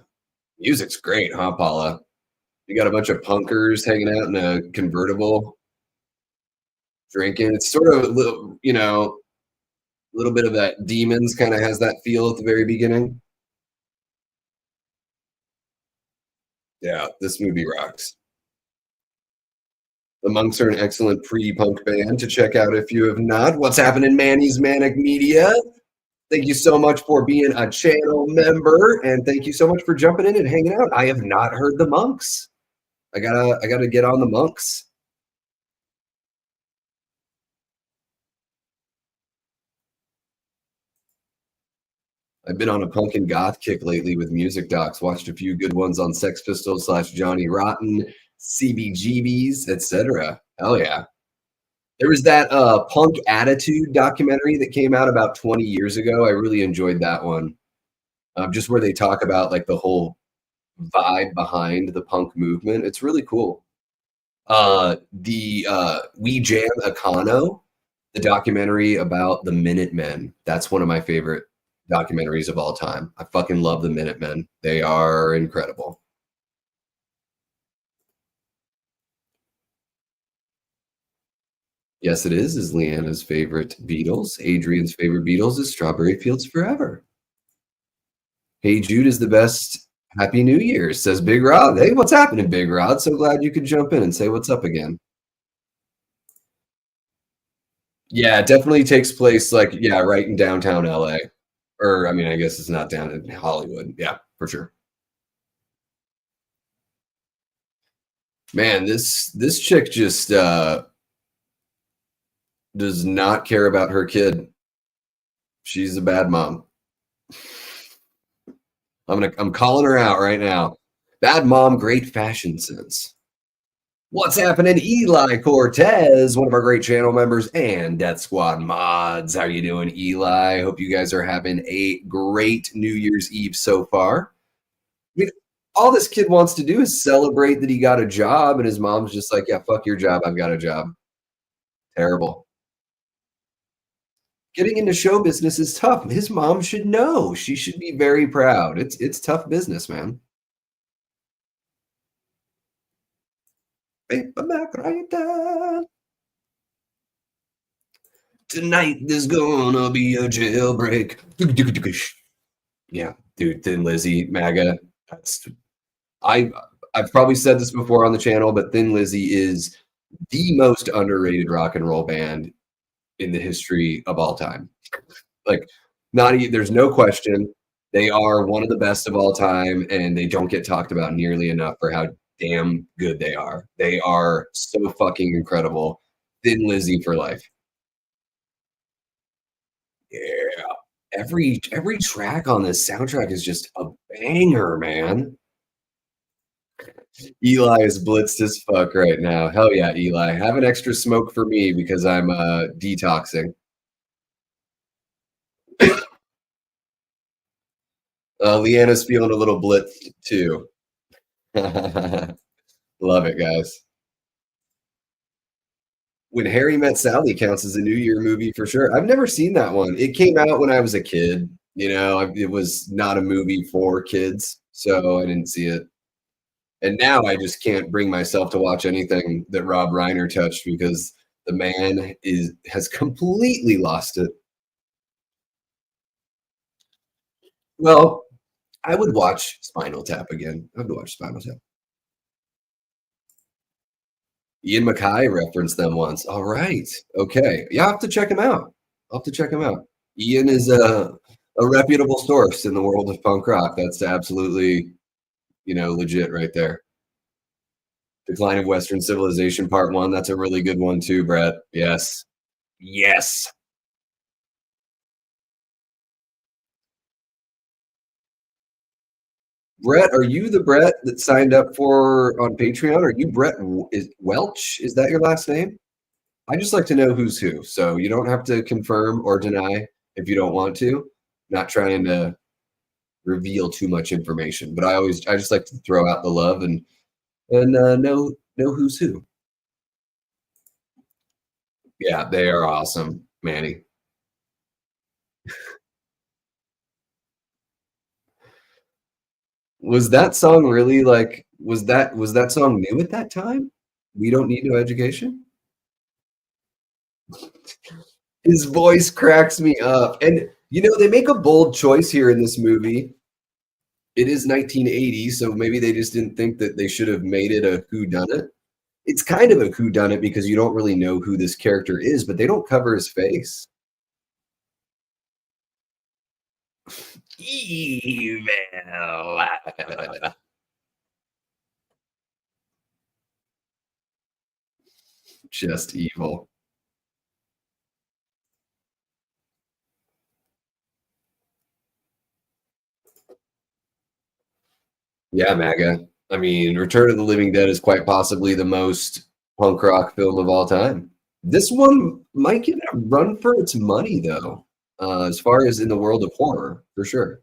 music's great, huh, Paula? You got a bunch of punkers hanging out in a convertible, drinking. It's sort of a little bit of that Demons kind of has that feel at the very beginning. Yeah, this movie rocks. The Monks are an excellent pre-punk band to check out if you have not. What's happening, Manny's Manic Media? Thank you so much for being a channel member, and thank you so much for jumping in and hanging out. I have not heard the Monks. I gotta get on the Monks. I've been on a punk and goth kick lately with music docs. Watched a few good ones on Sex Pistols / Johnny Rotten, CBGBs, etc. Hell yeah. There was that Punk Attitude documentary that came out about 20 years ago. I really enjoyed that one. Just where they talk about like the whole vibe behind the punk movement. It's really cool. The We Jam Econo, the documentary about the Minutemen. That's one of my favorite documentaries of all time. I fucking love the Minutemen. They are incredible. Yes, it is Leanna's favorite Beatles. Adrian's favorite Beatles is Strawberry Fields Forever. Hey Jude is the best. Happy New Year, says Big Rod. Hey, what's happening, Big Rod? So glad you could jump in and say what's up again. Yeah, it definitely takes place like, yeah, right in downtown LA. Or I mean, I guess it's not down in Hollywood. Yeah, for sure. Man, this chick just does not care about her kid. She's a bad mom. I'm calling her out right now. Bad mom, great fashion sense. What's happening, Eli Cortez, one of our great channel members and Death Squad mods. How you doing, Eli? Hope you guys are having a great New Year's Eve so far. I mean, all this kid wants to do is celebrate that he got a job, and his mom's just like, "Yeah, fuck your job. I've got a job." Terrible. Getting into show business is tough. His mom should know. She should be very proud. It's tough business, man. Paperback writer. Tonight there's gonna be a jailbreak. Yeah, dude, Thin Lizzy, MAGA. That's I I've probably said this before on the channel, but Thin Lizzy is the most underrated rock and roll band in the history of all time. Like, there's no question. They are one of the best of all time, and they don't get talked about nearly enough for how damn good they are. They are so fucking incredible. Thin Lizzy for life. Yeah. Every track on this soundtrack is just a banger, man. Eli is blitzed as fuck right now. Hell yeah, Eli. Have an extra smoke for me because I'm detoxing. Leanna's feeling a little blitzed too. Love it, guys. When Harry Met Sally counts as a New Year movie for sure. I've never seen that one. It came out when I was a kid. It was not a movie for kids, so I didn't see it. And now I just can't bring myself to watch anything that Rob Reiner touched because the man has completely lost it. Well, I would watch Spinal Tap again. I would watch Spinal Tap. Ian MacKaye referenced them once. All right. Okay. Yeah, I'll have to check him out. I'll have to check him out. Ian is a reputable source in the world of punk rock. That's absolutely, legit right there. Decline of Western Civilization Part 1. That's a really good one too, Brett. Yes. Yes. Brett, are you the Brett that signed up for on Patreon? Are you Brett is Welch? Is that your last name? I just like to know who's who. So you don't have to confirm or deny if you don't want to. Not trying to reveal too much information, but I just like to throw out the love and know who's who. Yeah, they are awesome, Manny. Was that song really like was that song new at that time? We don't need no education? His voice cracks me up. And they make a bold choice here in this movie. It is 1980, so maybe they just didn't think that they should have made it a who done it. It's kind of a who done it because you don't really know who this character is, but they don't cover his face. Evil. Just evil. Yeah, MAGA. I mean, Return of the Living Dead is quite possibly the most punk rock film of all time. This one might get a run for its money, though, as far as in the world of horror, for sure.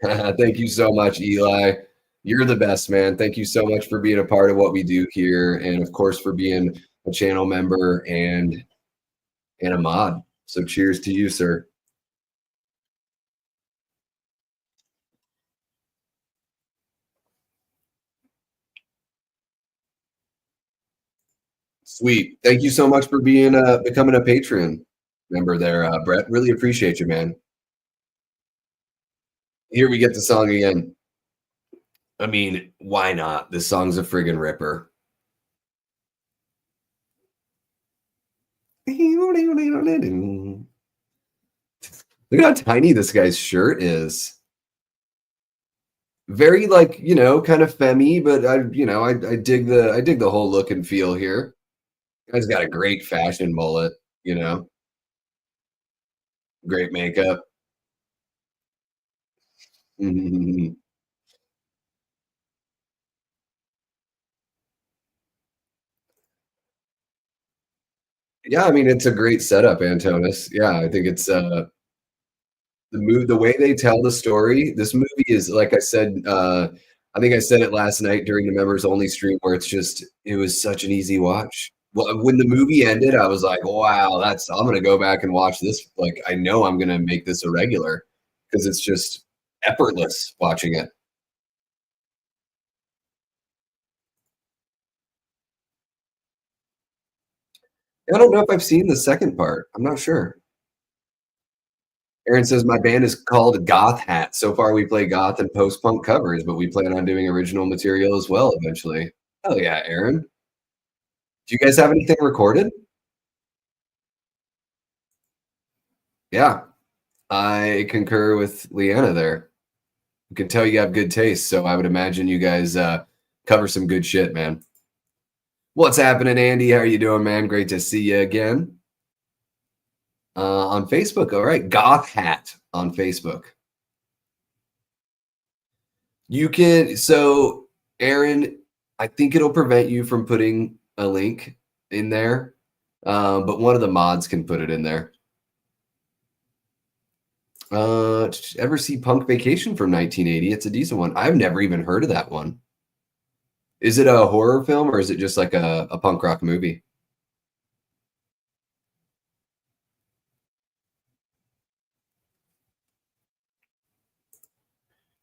Thank you so much, Eli. You're the best, man. Thank you so much for being a part of what we do here, and of course for being a channel member and a mod. So cheers to you, sir. Sweet. Thank you so much for becoming a Patreon member there, Brett. Really appreciate you, man. Here we get the song again. I mean, why not? This song's a friggin' ripper. Look at how tiny this guy's shirt is. Very like, kind of femmy, but I dig the whole look and feel here. Guy's got a great fashion mullet, you know, great makeup. Mhm. Yeah, I mean, it's a great setup, Antonis. Yeah, I think it's the way they tell the story. This movie is like I said, I think I said it last night during the members only stream where it was such an easy watch. Well, when the movie ended, I was like, wow, I'm gonna go back and watch this. Like I know I'm gonna make this a regular because it's just effortless watching it. I don't know if I've seen the second part. I'm not sure. Aaron says my band is called Goth Hat. So far, we play goth and post-punk covers, but we plan on doing original material as well eventually. Oh yeah, Aaron. Do you guys have anything recorded? Yeah, I concur with Leanna there. You can tell you have good taste, so I would imagine you guys cover some good shit, man. What's happening, Andy? How are you doing, man? Great to see you again. On Facebook, all right. Goth Hat on Facebook. You can, so Aaron, I think it'll prevent you from putting a link in there, but one of the mods can put it in there. Ever see Punk Vacation from 1980? It's a decent one. I've never even heard of that one. Is it a horror film or is it just like a punk rock movie?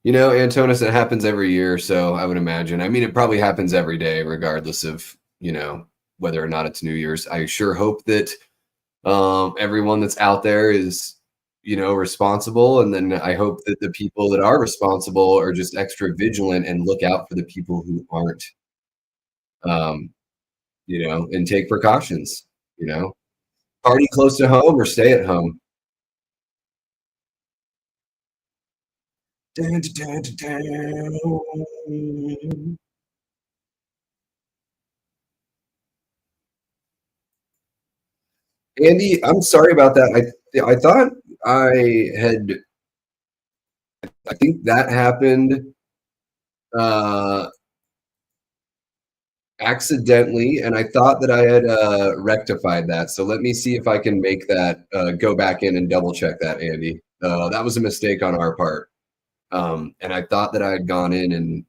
You know, Antonis, it happens every year, so I would imagine. I mean, it probably happens every day, regardless of, whether or not it's New Year's. I sure hope that everyone that's out there is, responsible. And then I hope that the people that are responsible are just extra vigilant and look out for the people who aren't, um, and take precautions, party close to home or stay at home. Dun, dun, dun, dun. Andy, I'm sorry about that. I thought I had I think that happened uh accidentally, and I thought that I had rectified that. So let me see if I can make that go back in and double check that, Andy. That was a mistake on our part. And I thought that I had gone in and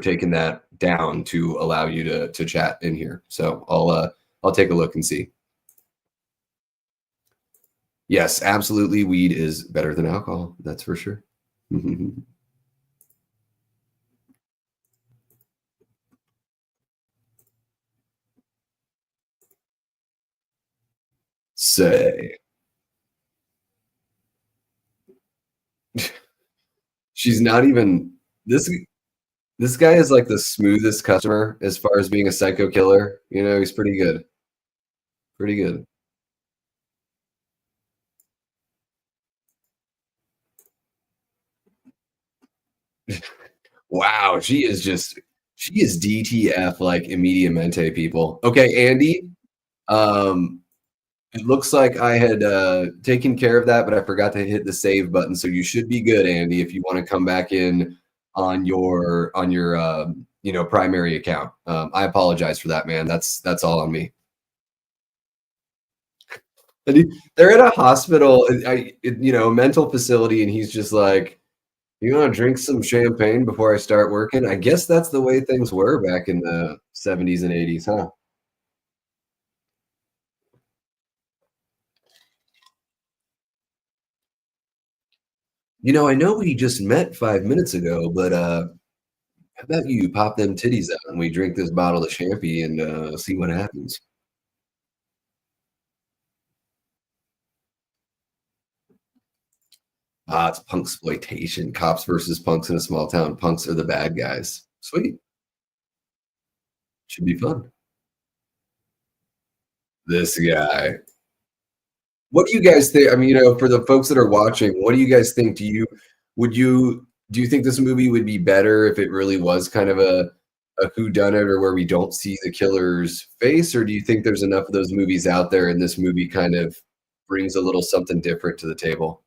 taken that down to allow you to chat in here. So I'll take a look and see. Yes, absolutely. Weed is better than alcohol. That's for sure. Say. She's not even this guy is like the smoothest customer as far as being a psycho killer. He's pretty good. Pretty good. Wow, she is DTF like immediamente people. Okay, Andy. Um, it looks like I had taken care of that, but I forgot to hit the save button. So you should be good, Andy, if you want to come back in on your primary account. I apologize for that, man. That's all on me. They're at a hospital, mental facility, and he's just like, "You want to drink some champagne before I start working?" I guess that's the way things were back in the 70s and 80s, huh? I know we just met 5 minutes ago, but how about you pop them titties out and we drink this bottle of champagne and see what happens? Ah, it's punk exploitation. Cops versus punks in a small town. Punks are the bad guys. Sweet. Should be fun. This guy. What do you guys think? I mean, for the folks that are watching, what do you guys think? Do you think this movie would be better if it really was kind of a whodunit or where we don't see the killer's face? Or do you think there's enough of those movies out there and this movie kind of brings a little something different to the table?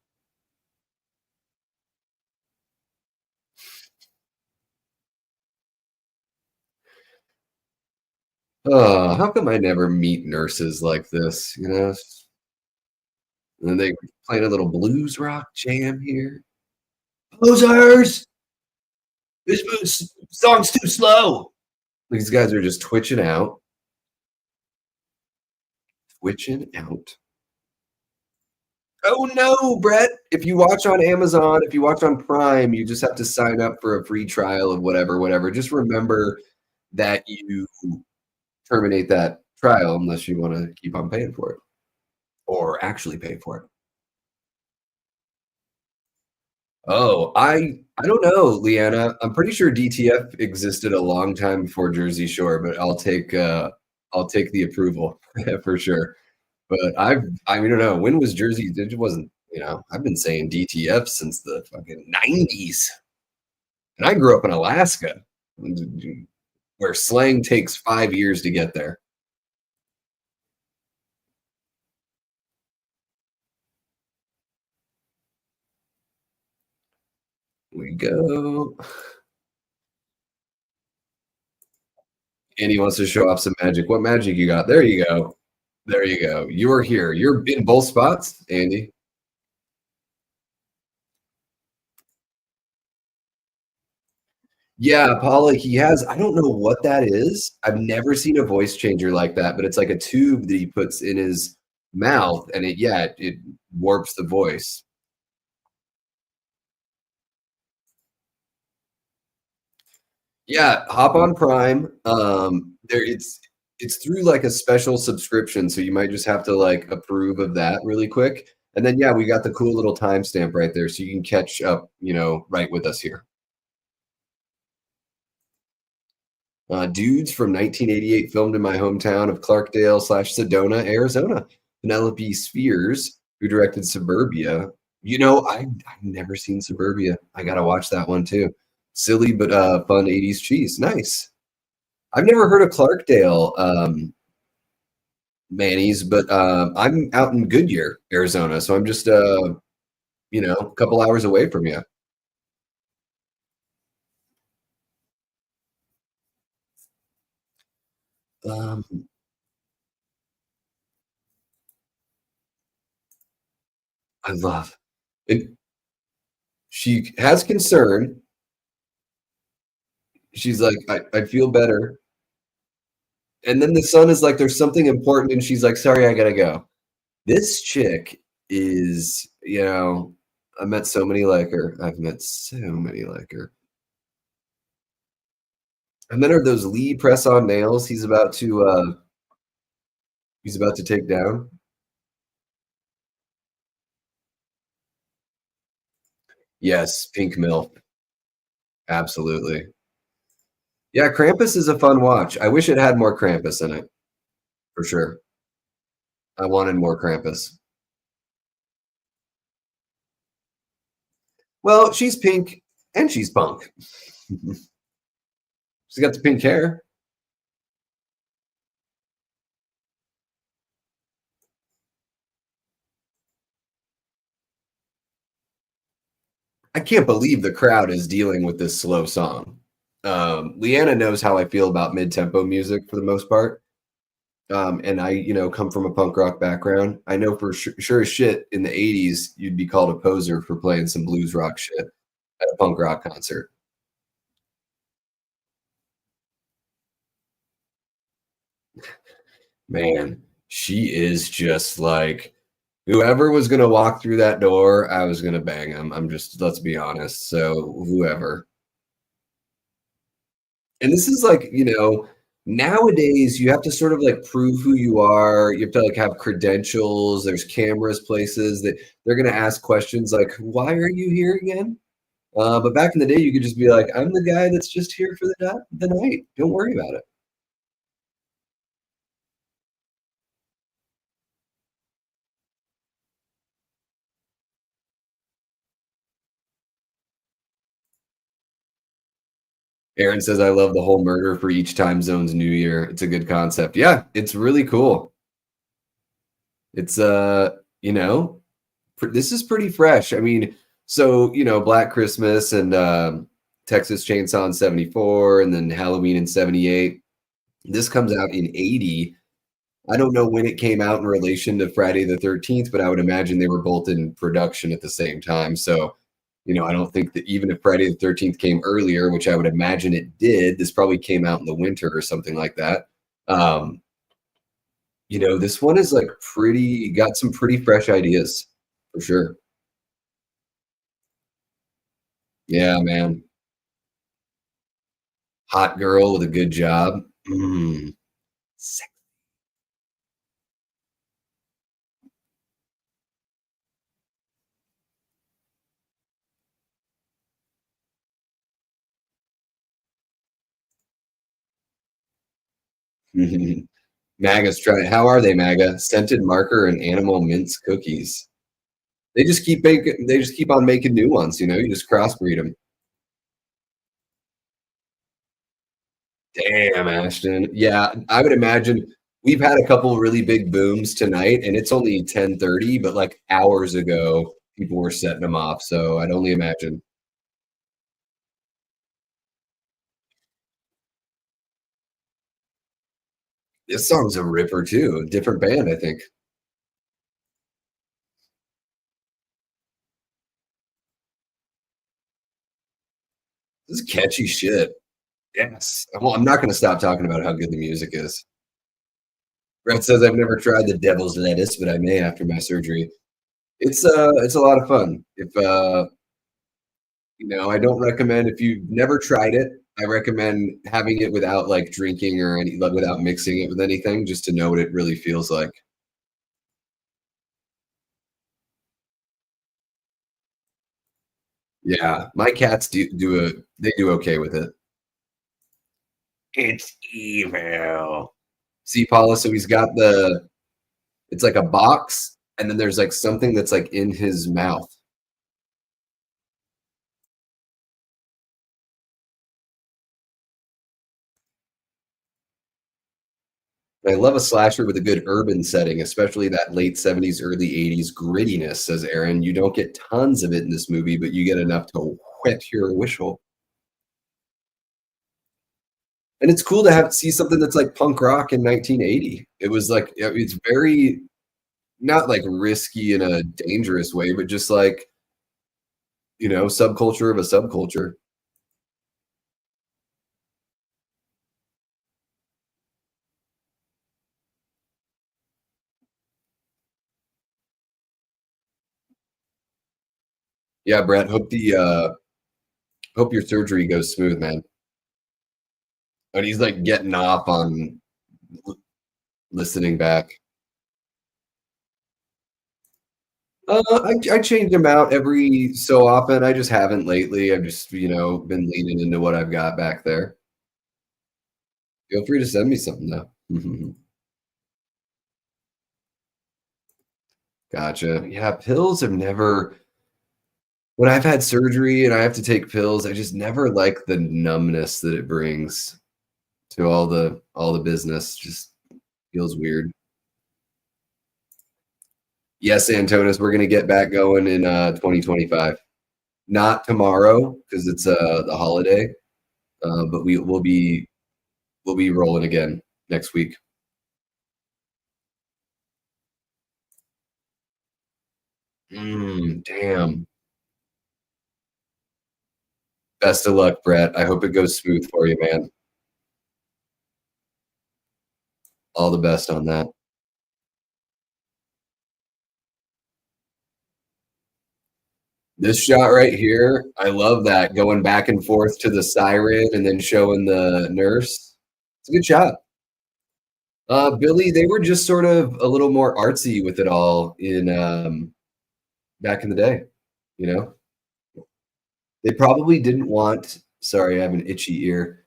Oh, how come I never meet nurses like this? And then they playing a little blues rock jam here. Posers! This song's too slow. These guys are just twitching out. Twitching out. Oh no, Brett. If you watch on Amazon, if you watch on Prime, you just have to sign up for a free trial of whatever, whatever. Just remember that you terminate that trial unless you want to keep on paying for it or actually pay for it. Oh, I don't know, Leanna. I'm pretty sure DTF existed a long time before Jersey Shore, but I'll take the approval for sure. But I mean, I don't know. When was Jersey? It wasn't, I've been saying DTF since the fucking 90s. And I grew up in Alaska, where slang takes 5 years to get there. We go. Andy wants to show off some magic. What magic you got? There you go. There you go. You are here. You're in both spots, Andy. Yeah, Paula, he has, I don't know what that is. I've never seen a voice changer like that, but it's like a tube that he puts in his mouth and it warps the voice. Yeah, hop on Prime. It's through like a special subscription, so you might just have to like approve of that really quick. And then yeah, we got the cool little timestamp right there, so you can catch up, right with us here. Dudes from 1988 filmed in my hometown of Clarkdale slash Sedona, Arizona. Penelope Spheres, who directed Suburbia. I've never seen Suburbia. I gotta watch that one too. Silly but fun 80s cheese. Nice. I've never heard of Clarkdale, Manny's, but I'm out in Goodyear, Arizona, so I'm just a couple hours away from you. Um, I love it. She has concern. She's like, I feel better. And then the son is like, there's something important, and she's like, sorry, I gotta go. This chick is, I met so many like her. I've met so many like her. And then are those Lee press-on nails he's about to take down? Yes, pink milk. Absolutely. Yeah, Krampus is a fun watch. I wish it had more Krampus in it, for sure. I wanted more Krampus. Well, she's pink and she's punk. She's got the pink hair. I can't believe the crowd is dealing with this slow song. Leanna knows how I feel about mid-tempo music for the most part. And I, come from a punk rock background. I know for sure as shit in the 80s, you'd be called a poser for playing some blues rock shit at a punk rock concert. Man, she is just like whoever was going to walk through that door, I was going to bang him. I'm just, let's be honest. So, whoever. And this is like, nowadays you have to sort of like prove who you are. You have to like have credentials. There's cameras, places that they're going to ask questions like, why are you here again? But back in the day, you could just be like, I'm the guy that's just here for the night. Don't worry about it. Aaron says, I love the whole murder for each time zone's New Year. It's a good concept. Yeah, it's really cool. It's, this is pretty fresh. I mean, so, Black Christmas and Texas Chainsaw in 74 and then Halloween in 78. This comes out in 80. I don't know when it came out in relation to Friday the 13th, but I would imagine they were both in production at the same time. So, I don't think that even if Friday the 13th came earlier, which I would imagine it did, this probably came out in the winter or something like that. Um, this one is like got some pretty fresh ideas for sure. Yeah, man. Hot girl with a good job. Mm. MAGA's trying. How are they, MAGA? Scented marker and animal mince cookies. They just keep making. They just keep on making new ones. You just crossbreed them. Damn, Ashton. Yeah, I would imagine we've had a couple really big booms tonight, and it's only 10:30, but like hours ago, people were setting them off. So I'd only imagine. This song's a ripper too. A different band, I think. This is catchy shit. Yes. Well, I'm not going to stop talking about how good the music is. Brett says I've never tried the devil's lettuce, but I may after my surgery. It's a lot of fun. If I don't recommend if you've never tried it, I recommend having it without like drinking or any like, without mixing it with anything, just to know what it really feels like. Yeah, my cats they do okay with it. It's evil. See, Paula, so he's got it's like a box, and then there's like something that's like in his mouth. I love a slasher with a good urban setting, especially that late 70s, early 80s grittiness, says Aaron. You don't get tons of it in this movie, but you get enough to whet your whistle. And it's cool to have see something that's like punk rock in 1980. It was like it's very not like risky in a dangerous way, but just like, subculture of a subculture. Yeah, Brett, hope your surgery goes smooth, man. And he's like getting off on listening back. I change them out every so often. I just haven't lately. I've just, been leaning into what I've got back there. Feel free to send me something though. Gotcha. Yeah, pills have never when I've had surgery and I have to take pills, I just never like the numbness that it brings to all the business. Just feels weird. Yes, Antonis, we're gonna get back going in 2025. Not tomorrow because it's the holiday, but we'll be rolling again next week. Damn. Best of luck, Brett. I hope it goes smooth for you, man. All the best on that. This shot right here, I love that going back and forth to the siren and then showing the nurse. It's a good shot. Billy, they were just sort of a little more artsy with it all in back in the day, you know? They probably didn't want, sorry, I have an itchy ear.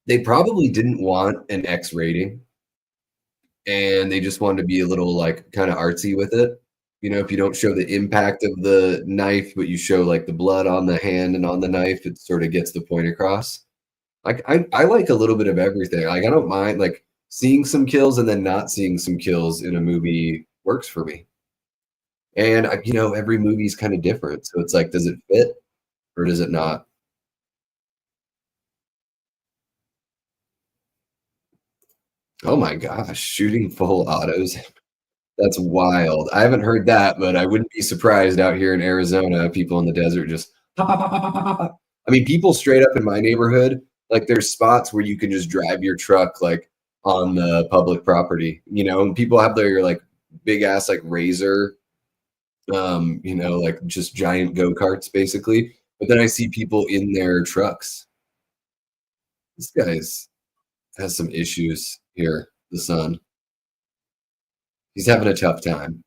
They probably didn't want an X rating and they just wanted to be a little like kind of artsy with it. If you don't show the impact of the knife, but you show like the blood on the hand and on the knife, it sort of gets the point across. Like I like a little bit of everything. Like I don't mind like seeing some kills and then not seeing some kills in a movie works for me. And every movie's kind of different. So it's like, does it fit or does it not? Oh my gosh, shooting full autos. That's wild. I haven't heard that, but I wouldn't be surprised out here in Arizona, people in the desert just pop, pop, pop, pop, pop, pop, pop. I mean, people straight up in my neighborhood, like there's spots where you can just drive your truck like on the public property, and people have their like big ass like razor, like just giant go-karts basically. But then I see people in their trucks. This guy's has some issues here, the son. He's having a tough time.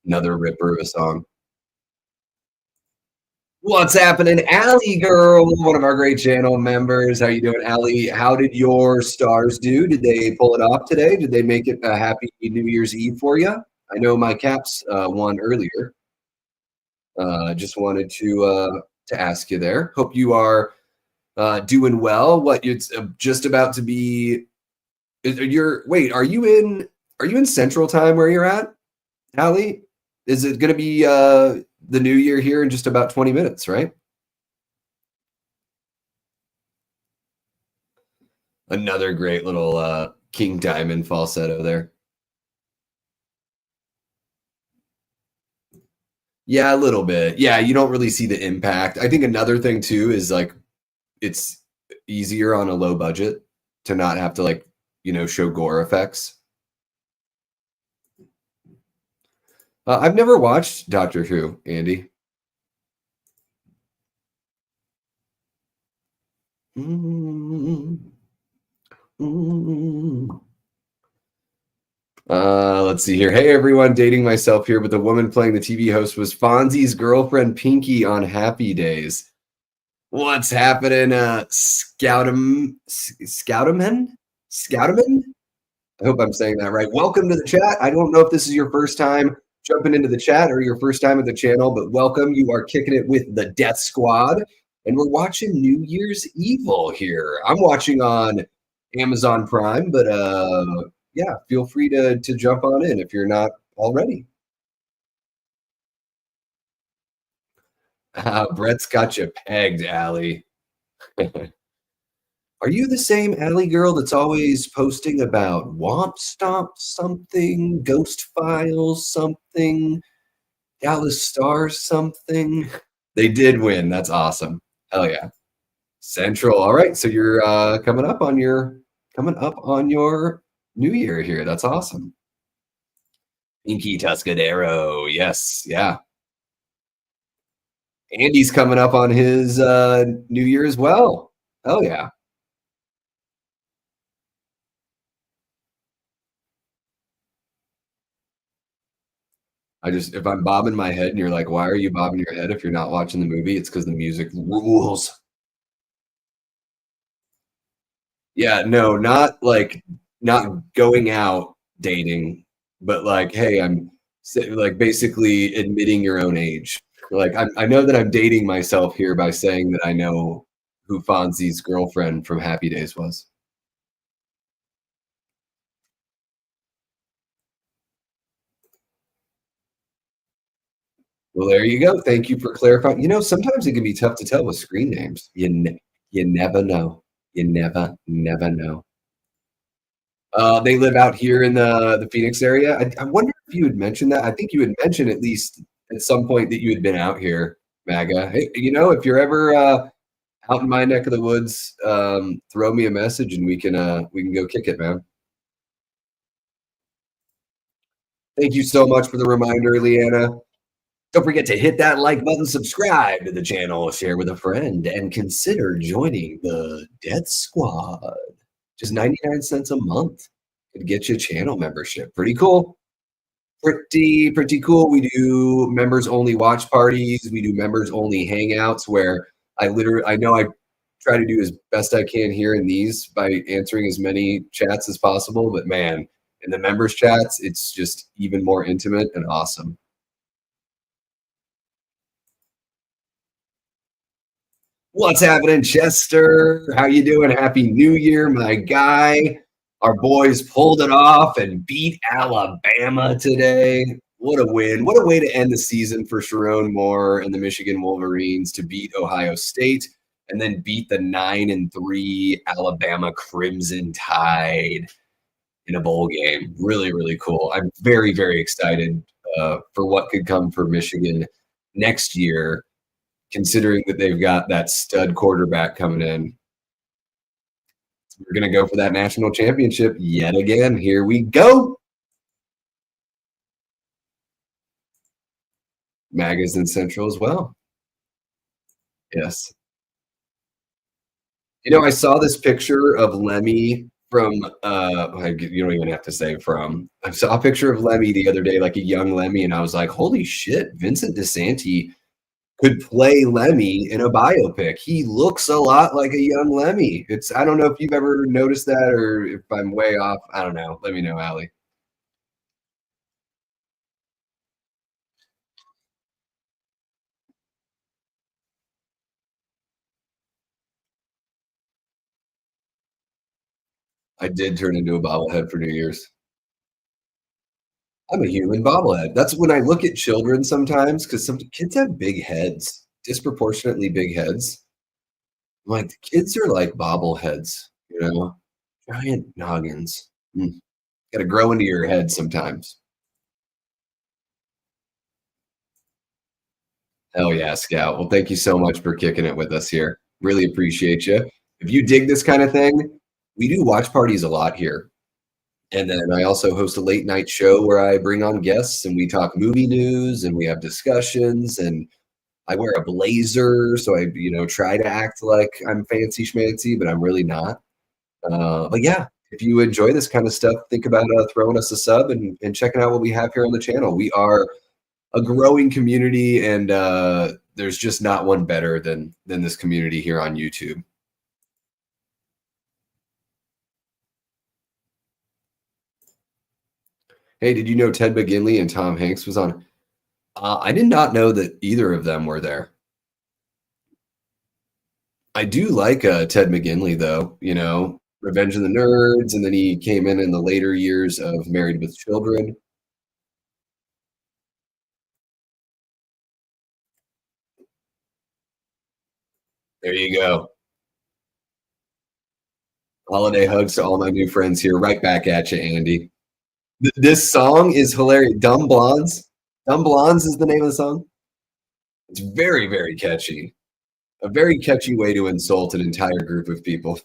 Another ripper of a song. What's happening, Allie girl? One of our great channel members. How you doing, Allie? How did your stars do? Did they pull it off today? Did they make it a happy New Year's Eve for you? I know my Caps won earlier. Just wanted to ask you there. Hope you are doing well. What it's just about to be? Wait? Are you in Central Time where you're at, Allie? Is it going to be the new year here in just about 20 minutes, right? Another great little King Diamond falsetto there. Yeah, a little bit. Yeah, you don't really see the impact. I think another thing too is like it's easier on a low budget to not have to show gore effects. I've never watched Doctor Who, Andy. Let's see here. Hey, everyone. Dating myself here, but the woman playing the TV host was Fonzie's girlfriend, Pinky, on Happy Days. What's happening, Scouterman? I hope I'm saying that right. Welcome to the chat. I don't know if this is your first time jumping into the chat or your first time at the channel, but welcome. You are kicking it with the Death Squad, and we're watching New Year's Evil here. I'm watching on Amazon Prime, but yeah, feel free to jump on in if you're not already. Brett's got you pegged, Allie. Are you the same Allie girl that's always posting about Womp Stomp something, Ghost Files something, Dallas Stars something? They did win. That's awesome. Hell yeah. Central. All right. So you're coming up on your new year here. That's awesome. Pinky Tuscadero. Yes. Yeah. Andy's coming up on his new year as well. Hell yeah. If I'm bobbing my head and you're like, why are you bobbing your head if you're not watching the movie? It's because the music rules. Yeah, no, not going out dating, but like, hey, I'm like basically admitting your own age. Like, I know that I'm dating myself here by saying that I know who Fonzie's girlfriend from Happy Days was. Well, there you go. Thank you for clarifying. You know, sometimes it can be tough to tell with screen names. You never know. You never know. They live out here in the Phoenix area. I wonder if you had mentioned that. I think you had mentioned at least at some point that you had been out here, MAGA. Hey, if you're ever out in my neck of the woods, throw me a message and we can go kick it, man. Thank you so much for the reminder, Leanna. Don't forget to hit that like button, subscribe to the channel, share with a friend, and consider joining the Death Squad. Just 99 cents a month could get you a channel membership. Pretty cool. Pretty cool. We do members only watch parties. We do members only hangouts where I know I try to do as best I can here in these by answering as many chats as possible. But man, in the members chats, it's just even more intimate and awesome. What's happening, Chester? How you doing? Happy New Year, my guy. Our boys pulled it off and beat Alabama today. What a win. What a way to end the season for Sharon Moore and the Michigan Wolverines to beat Ohio State and then beat the 9-3 Alabama Crimson Tide in a bowl game. Really, really cool. I'm very, very excited for what could come for Michigan next year, considering that they've got that stud quarterback coming in. We're going to go for that national championship yet again. Here we go. MAGA's in Central as well. Yes. I saw this picture of Lemmy from, you don't even have to say from. I saw a picture of Lemmy the other day, like a young Lemmy, and I was like, holy shit, Vincent DeSanti could play Lemmy in a biopic. He looks a lot like a young Lemmy. It's I don't know if you've ever noticed that or if I'm way off. I don't know. Let me know, Allie. I did turn into a bobblehead for New Year's. I'm a human bobblehead. That's when I look at children sometimes because some kids have big heads, disproportionately big heads. I'm like, the kids are like bobbleheads, you know, giant noggins. Got to grow into your head sometimes. Hell yeah, Scout. Well, thank you so much for kicking it with us here. Really appreciate you. If you dig this kind of thing, we do watch parties a lot here. And then I also host a late night show where I bring on guests and we talk movie news and we have discussions and I wear a blazer, so I, try to act like I'm fancy schmancy, but I'm really not. But yeah, if you enjoy this kind of stuff, think about throwing us a sub and checking out what we have here on the channel. We are a growing community, and there's just not one better than this community here on YouTube. Hey, did you know Ted McGinley and Tom Hanks was on? I did not know that either of them were there. I do like Ted McGinley, though. Revenge of the Nerds, and then he came in the later years of Married with Children. There you go. Holiday hugs to all my new friends here. Right back at you, Andy. This song is hilarious. Dumb Blondes. Dumb Blondes is the name of the song. It's very, very catchy. A very catchy way to insult an entire group of people.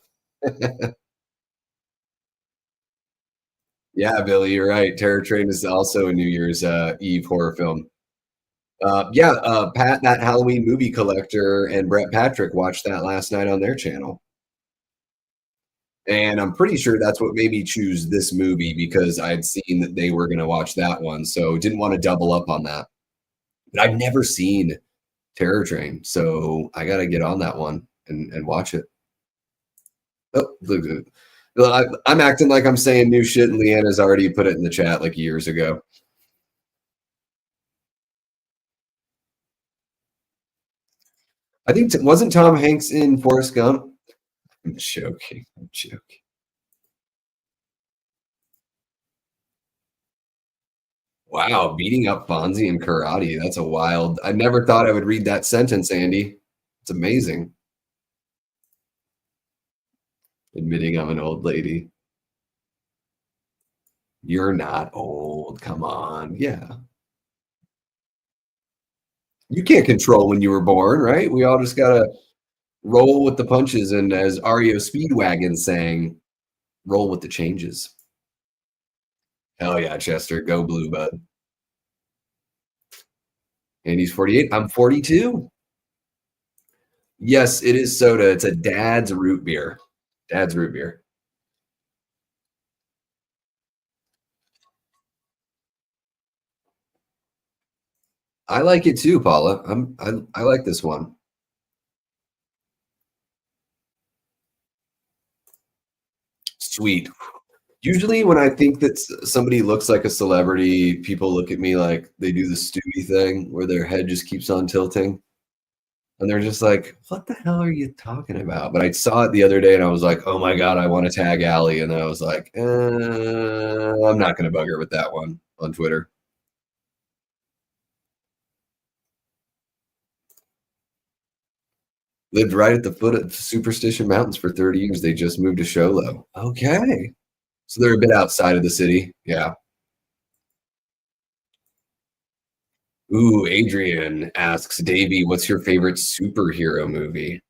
Yeah, Billy, you're right. Terror Train is also a New Year's Eve horror film. Pat, that Halloween movie collector, and Brett Patrick watched that last night on their channel. And I'm pretty sure that's what made me choose this movie because I'd seen that they were going to watch that one. So didn't want to double up on that. But I've never seen Terror Train. So I got to get on that one and watch it. Oh, look. I'm acting like I'm saying new shit, and Leanna's already put it in the chat like years ago. I think wasn't Tom Hanks in Forrest Gump? I'm joking. I'm joking. Wow, beating up Fonzie in karate. That's a wild. I never thought I would read that sentence, Andy. It's amazing. Admitting I'm an old lady. You're not old. Come on. Yeah. You can't control when you were born, right? We all just gotta roll with the punches, and as REO Speedwagon sang, roll with the changes. Hell yeah, Chester. Go blue, bud. And he's 48. I'm 42. Yes, it is soda. It's a dad's root beer. Dad's root beer. I like it too, Paula. I like this one. Sweet. Usually, when I think that somebody looks like a celebrity, people look at me like they do the Stewie thing where their head just keeps on tilting. And they're just like, what the hell are you talking about? But I saw it the other day and I was like, oh my God, I want to tag Allie. And I was like, I'm not going to bug her with that one on Twitter. Lived right at the foot of Superstition Mountains for 30 years. They just moved to Show Low. Okay. So they're a bit outside of the city. Yeah. Ooh, Adrian asks, Davey, what's your favorite superhero movie?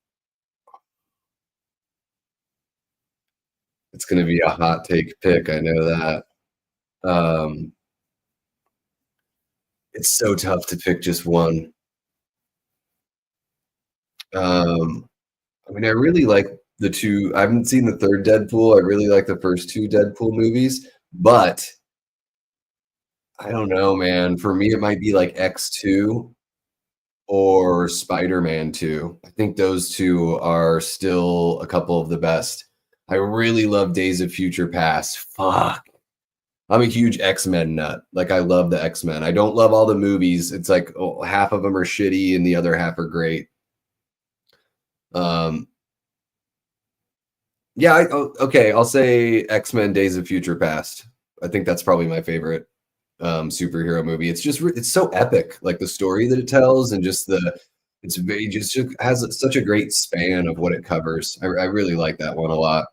It's going to be a hot take pick. I know that. Um, it's so tough to pick just one. I really like the two. I haven't seen the third Deadpool. I really like the first two Deadpool movies, but I don't know, man. For me, it might be like X2 or Spider-Man 2. I think those two are still a couple of the best. I really love Days of Future Past. Fuck. I'm a huge X-Men nut. Like I love the X-Men. I don't love all the movies. It's like half of them are shitty and the other half are great. Um, yeah, okay, I'll say X-Men Days of Future Past. I think that's probably my favorite superhero movie. It's just it's so epic, like the story that it tells, and just the it's very just has such a great span of what it covers. I really like that one a lot.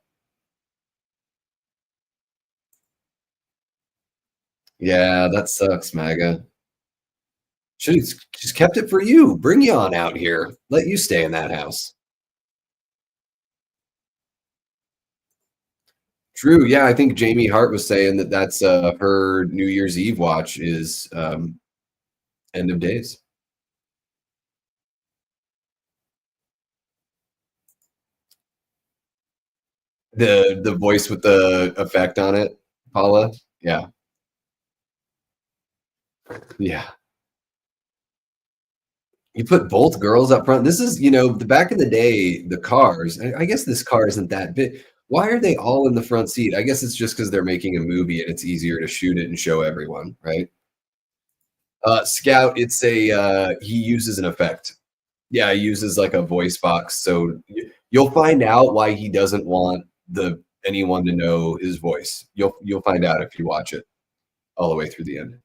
Yeah, that sucks, MAGA. Should have just kept it for you. Bring you on out here. Let you stay in that house. True. Yeah, I think Jamie Hart was saying that that's her New Year's Eve watch is End of Days. The voice with the effect on it, Paula. Yeah. Yeah. You put both girls up front. This is, the back in the day, the cars. I guess this car isn't that big. Why are they all in the front seat? I guess it's just because they're making a movie and it's easier to shoot it and show everyone, right? Scout, it's a he uses an effect. Yeah, he uses like a voice box. So you'll find out why he doesn't want the anyone to know his voice. You'll find out if you watch it all the way through the end.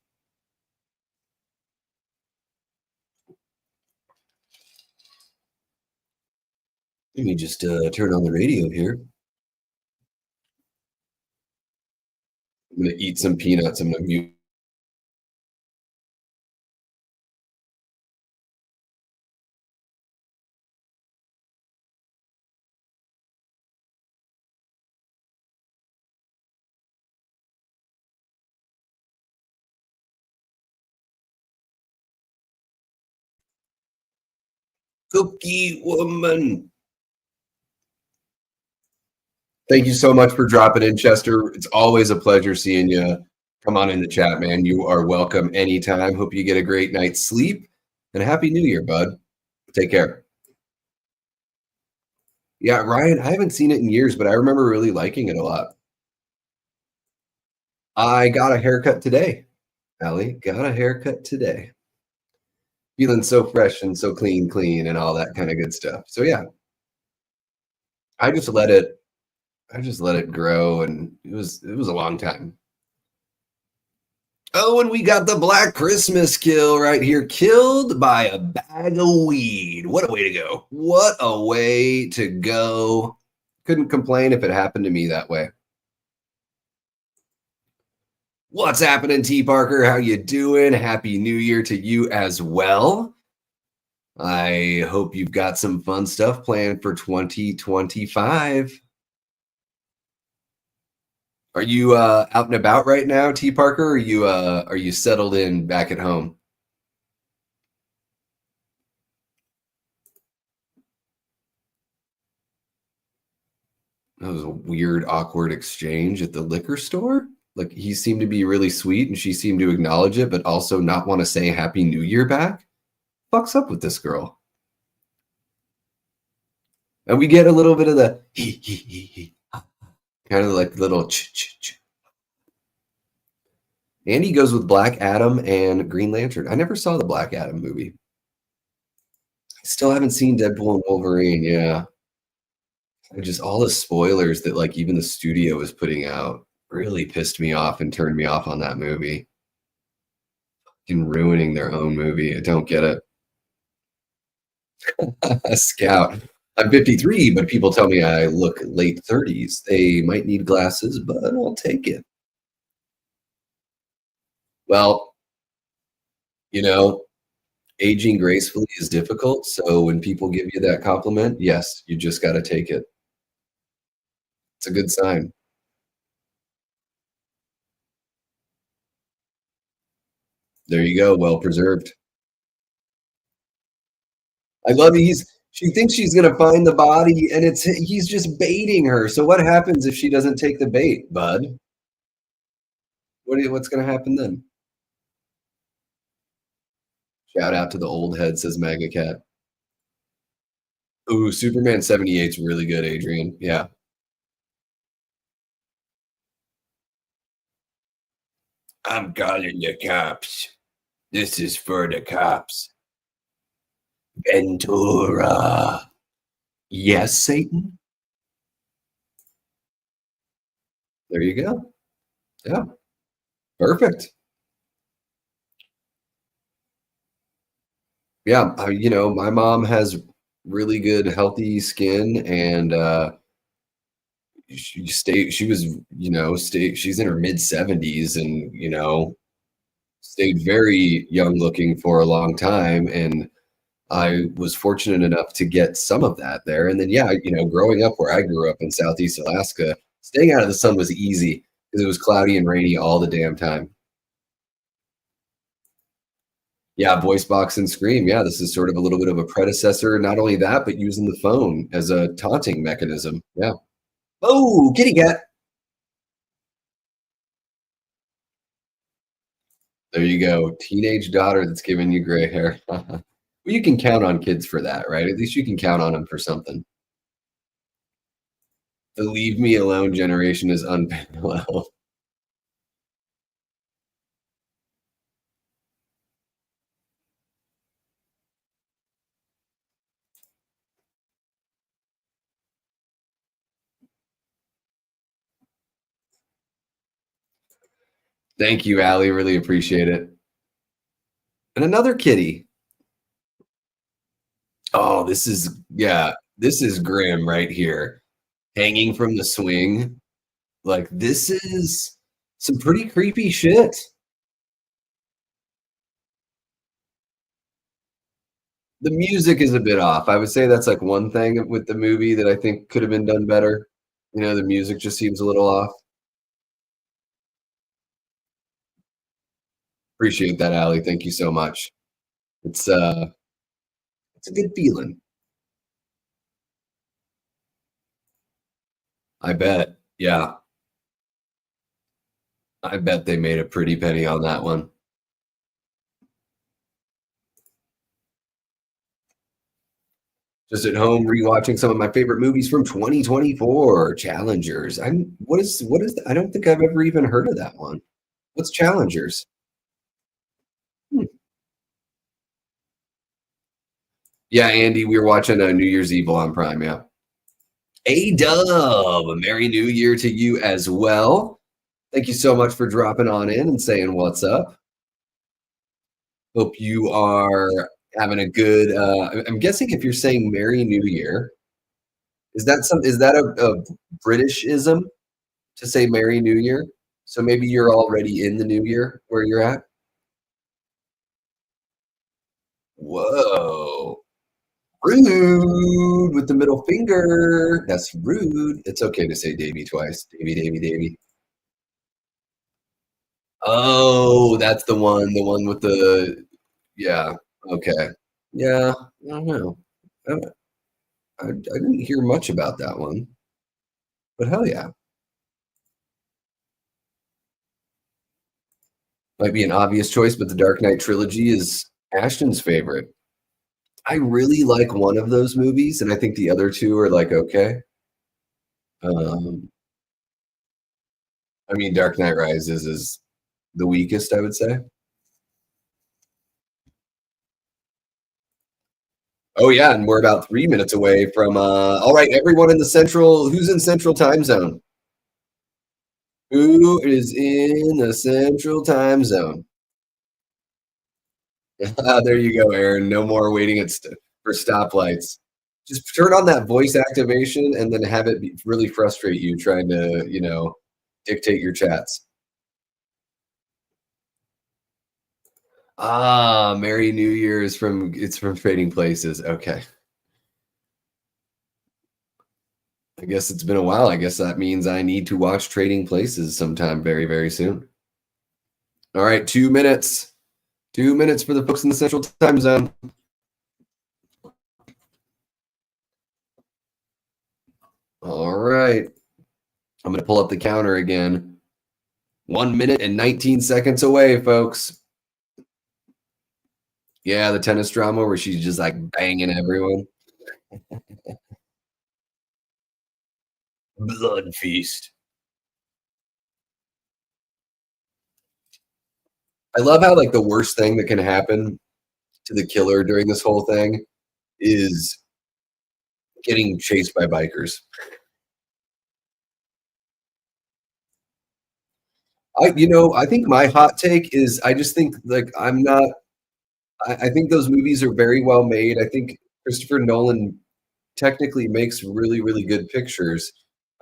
Let me just turn on the radio here. I'm gonna eat some peanuts. I'm gonna mute Cookie Woman. Thank you so much for dropping in, Chester. It's always a pleasure seeing you. Come on in the chat, man. You are welcome anytime. Hope you get a great night's sleep and a happy new year, bud. Take care. Yeah, Ryan, I haven't seen it in years, but I remember really liking it a lot. I got a haircut today, Allie. Got a haircut today. Feeling so fresh and so clean, and all that kind of good stuff. So yeah, I just let it grow, and it was a long time. Oh, and we got the Black Christmas kill right here. Killed by a bag of weed. What a way to go. What a way to go. Couldn't complain if it happened to me that way. What's happening, T Parker? How you doing? Happy New Year to you as well. I hope you've got some fun stuff planned for 2025. Are you out and about right now, T Parker? Or are you settled in back at home? That was a weird, awkward exchange at the liquor store. Like he seemed to be really sweet and she seemed to acknowledge it, but also not want to say Happy New Year back. Fuck's up with this girl? And we get a little bit of the kind of like little Andy goes with Black Adam and Green Lantern. I never saw the Black Adam movie. I still haven't seen Deadpool and Wolverine. Yeah. Just all the spoilers that like even the studio is putting out really pissed me off and turned me off on that movie. Fucking ruining their own movie. I don't get it. A Scout. I'm 53, but people tell me I look late 30s. They might need glasses, but I'll take it. Well, you know, aging gracefully is difficult. So when people give you that compliment, yes, you just got to take it. It's a good sign. There you go. Well preserved. I love it. She thinks she's gonna find the body, and he's just baiting her. So what happens if she doesn't take the bait, bud? What's gonna happen then? Shout out to the old head, says Mega Cat. Ooh, Superman 78 is really good, Adrian. Yeah. I'm calling the cops. This is for the cops. Ventura. Yes, Satan. There you go. Yeah. Perfect. Yeah. My mom has really good, healthy skin, and she was, she's in her mid 70s, and, stayed very young looking for a long time. And I was fortunate enough to get some of that there. And then, yeah, growing up where I grew up in Southeast Alaska, staying out of the sun was easy because it was cloudy and rainy all the damn time. Yeah, voice box and scream. Yeah, this is sort of a little bit of a predecessor. Not only that, but using the phone as a taunting mechanism. Yeah. Oh, kitty cat. There you go. Teenage daughter that's giving you gray hair. Well, you can count on kids for that, right? At least you can count on them for something. The leave me alone generation is unparalleled. Thank you, Allie. Really appreciate it. And another kitty. Oh, this is grim right here. Hanging from the swing. Like, this is some pretty creepy shit. The music is a bit off. I would say that's like one thing with the movie that I think could have been done better. The music just seems a little off. Appreciate that, Allie. Thank you so much. It's it's a good feeling. I bet. Yeah. I bet they made a pretty penny on that one. Just at home rewatching some of my favorite movies from 2024. Challengers. I don't think I've ever even heard of that one. What's Challengers? Hmm. Yeah, Andy, we were watching New Year's Evil on Prime. Yeah. A Dub, a Merry New Year to you as well. Thank you so much for dropping on in and saying what's up. Hope you are having a good. I'm guessing if you're saying Merry New Year, is that a Britishism to say Merry New Year? So maybe you're already in the new year where you're at. Whoa. Rude with the middle finger. That's rude. It's okay to say Davy twice. Davy, Davy, Davy. Oh, that's the one with the, yeah. Okay. Yeah. I don't know. I didn't hear much about that one, but hell yeah. Might be an obvious choice, but the Dark Knight trilogy is Ashton's favorite. I really like one of those movies, and I think the other two are like okay. Um, I mean, Dark Knight Rises is the weakest, I would say. Oh yeah, and we're about 3 minutes away from. All right, everyone in the central. Who's in Central Time Zone? Who is in the Central Time Zone? There you go, Aaron. No more waiting for stoplights. Just turn on that voice activation and then have it really frustrate you trying to, dictate your chats. Ah, Merry New Year is from Trading Places. Okay. I guess it's been a while. I guess that means I need to watch Trading Places sometime very, very soon. All right, 2 minutes. 2 minutes for the folks in the Central Time Zone. All right. I'm going to pull up the counter again. 1 minute and 19 seconds away, folks. Yeah, the tennis drama where she's just like banging everyone. Blood feast. I love how like the worst thing that can happen to the killer during this whole thing is getting chased by bikers. I think my hot take is I just think like I'm not. I think those movies are very well made. I think Christopher Nolan technically makes really, really good pictures.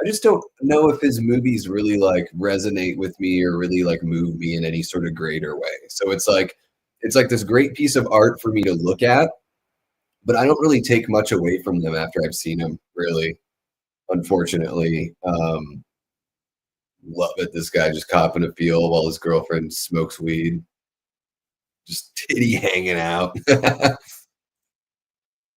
I just don't know if his movies really like resonate with me or really like move me in any sort of greater way. So it's like this great piece of art for me to look at, but I don't really take much away from them after I've seen them, really, unfortunately. Love it. This guy just copping a feel while his girlfriend smokes weed, just titty hanging out.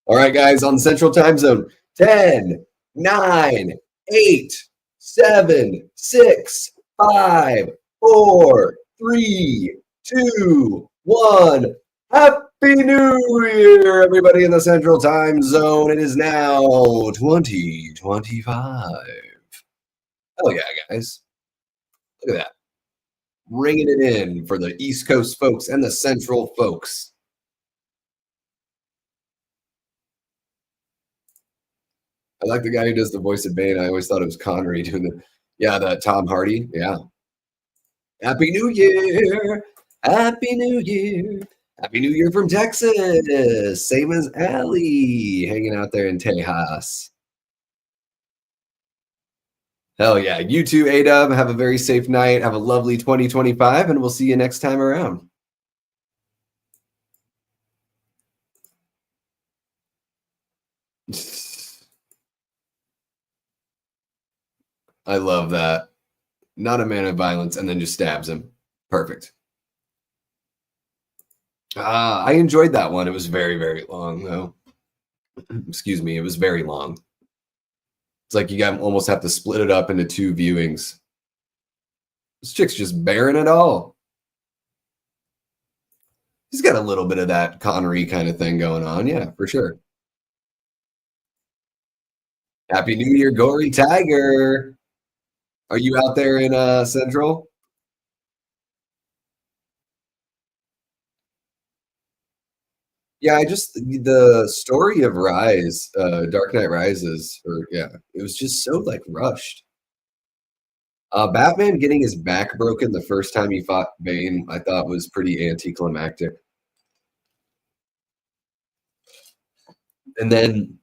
All right, guys, on the Central Time Zone 10, 9, 8, 7, 6, 5, 4, 3, 2, 1. Happy New Year, everybody in the Central Time Zone. It is now 2025. Hell yeah, guys. Look at that. Ringing it in for the East Coast folks and the Central folks. I like the guy who does the voice of Bane. I always thought it was Connery doing the Tom Hardy. Yeah. Happy New Year. Happy New Year. Happy New Year from Texas. Same as Allie hanging out there in Tejas. Hell yeah. You too, A-Dub. Have a very safe night. Have a lovely 2025, and we'll see you next time around. I love that. Not a man of violence, and then just stabs him. Perfect. I enjoyed that one. It was very, very long, though. Excuse me. It was very long. It's like almost have to split it up into two viewings. This chick's just bearing it all. He's got a little bit of that Connery kind of thing going on. Yeah, for sure. Happy New Year, Gory Tiger. Are you out there in Central? Yeah, the story of Rise, Dark Knight Rises, or yeah, it was just so like rushed. Batman getting his back broken the first time he fought Bane, I thought was pretty anticlimactic. And then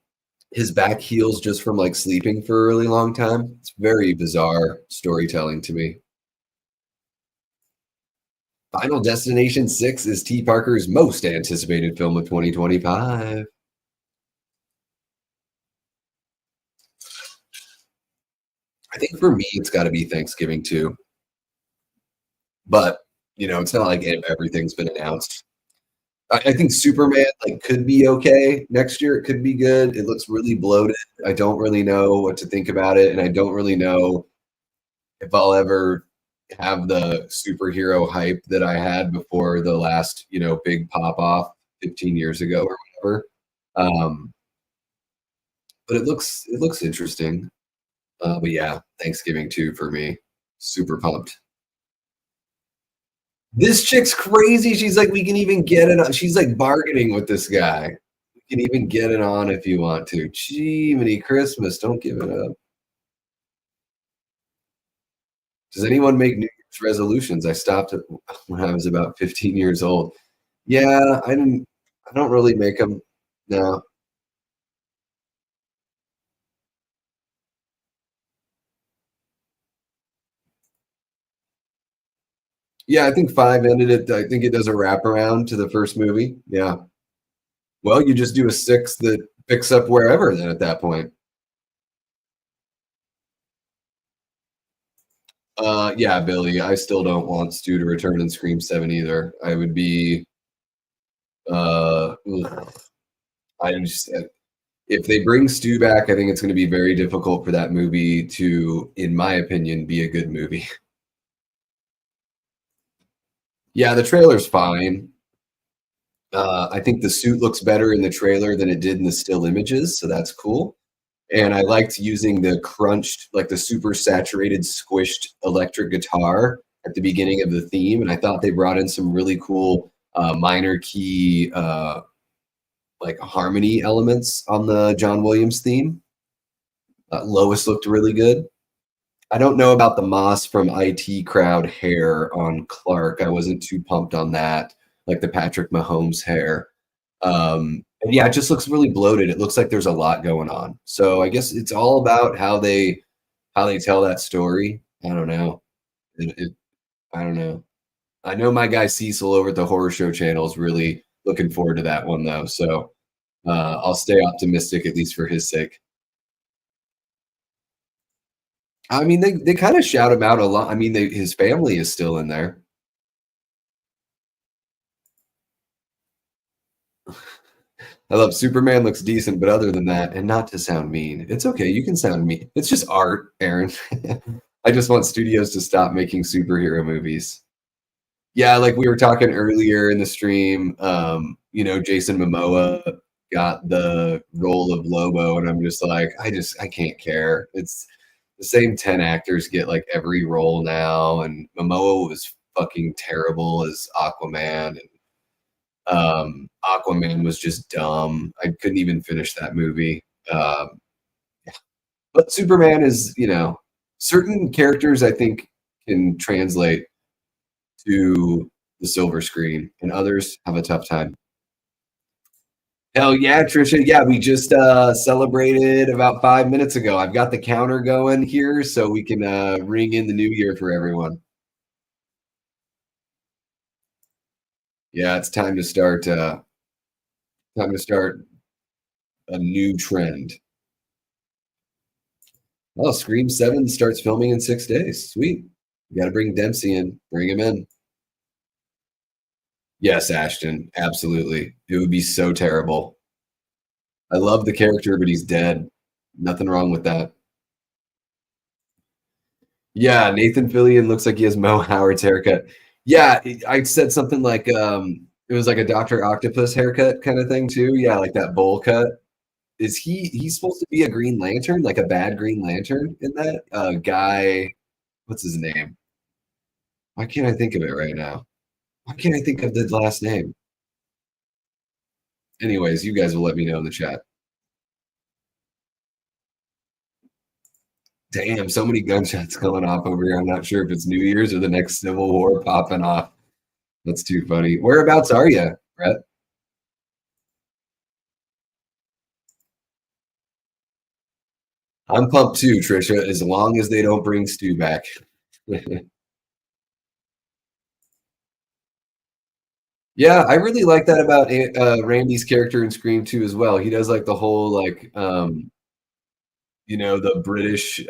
his back heals just from like sleeping for a really long time. It's very bizarre storytelling to me. Final Destination 6 is T. Parker's most anticipated film of 2025. I think for me, it's got to be Thanksgiving too. But, it's not like everything's been announced. I think Superman like could be okay next year. It could be good. It looks really bloated. I don't really know what to think about it, and I don't really know if I'll ever have the superhero hype that I had before the last, big pop off 15 years ago or whatever. But it looks interesting. But yeah, Thanksgiving too for me. Super pumped. This chick's crazy. She's like, we can even get it on. She's like bargaining with this guy. We can even get it on if you want to. Gee, many Christmas. Don't give it up. Does anyone make New Year's resolutions? I stopped it when I was about 15 years old. Yeah, I don't really make them. No. Yeah, I think five ended it. I think it does a wraparound to the first movie. Yeah. Well, you just do a six that picks up wherever then at that point. Yeah, Billy. I still don't want Stu to return in Scream 7 either. I would be ugh. I just if they bring Stu back, I think it's going to be very difficult for that movie to, in my opinion, be a good movie. Yeah, the trailer's fine. I think the suit looks better in the trailer than it did in the still images, so that's cool. And I liked using the crunched, like the super saturated, squished electric guitar at the beginning of the theme. And I thought they brought in some really cool minor key, like harmony elements on the John Williams theme. Lois looked really good. I don't know about the Moss from IT Crowd hair on Clark. I wasn't too pumped on that, like the Patrick Mahomes hair. And yeah, it just looks really bloated. It looks like there's a lot going on. So I guess it's all about how they tell that story. I don't know. I don't know. I know my guy Cecil over at the Horror Show channel is really looking forward to that one though. So I'll stay optimistic at least for his sake. I mean, they kind of shout him out a lot. I mean, his family is still in there. I love Superman looks decent, but other than that, and not to sound mean, it's okay. You can sound mean. It's just art, Aaron. I just want studios to stop making superhero movies. Yeah, like we were talking earlier in the stream, Jason Momoa got the role of Lobo, and I'm just like, I can't care. It's the same 10 actors get like every role now, and Momoa was fucking terrible as Aquaman, and Aquaman was just dumb. I couldn't even finish that movie. But Superman is, certain characters I think can translate to the silver screen, and others have a tough time. Hell yeah, Trisha. Yeah, we just celebrated about 5 minutes ago. I've got the counter going here so we can ring in the new year for everyone. Yeah, it's time to start a new trend. Oh, Scream 7 starts filming in 6 days. Sweet. You got to bring Dempsey in. Bring him in. Yes, Ashton. Absolutely. It would be so terrible. I love the character, but he's dead. Nothing wrong with that. Yeah, Nathan Fillion looks like he has Mo Howard's haircut. Yeah, I said something like it was like a Dr. Octopus haircut kind of thing too. Yeah, like that bowl cut. Is he's supposed to be a Green Lantern, like a bad Green Lantern in that? Guy, what's his name? Why can't I think of it right now? Why can't I think of the last name? Anyways, you guys will let me know in the chat. Damn, so many gunshots going off over here. I'm not sure if it's New Year's or the next Civil War popping off. That's too funny. Whereabouts are you, Brett? I'm pumped too, Trisha, as long as they don't bring Stu back. Yeah, I really like that about Randy's character in Scream 2 as well. He does like the whole like the British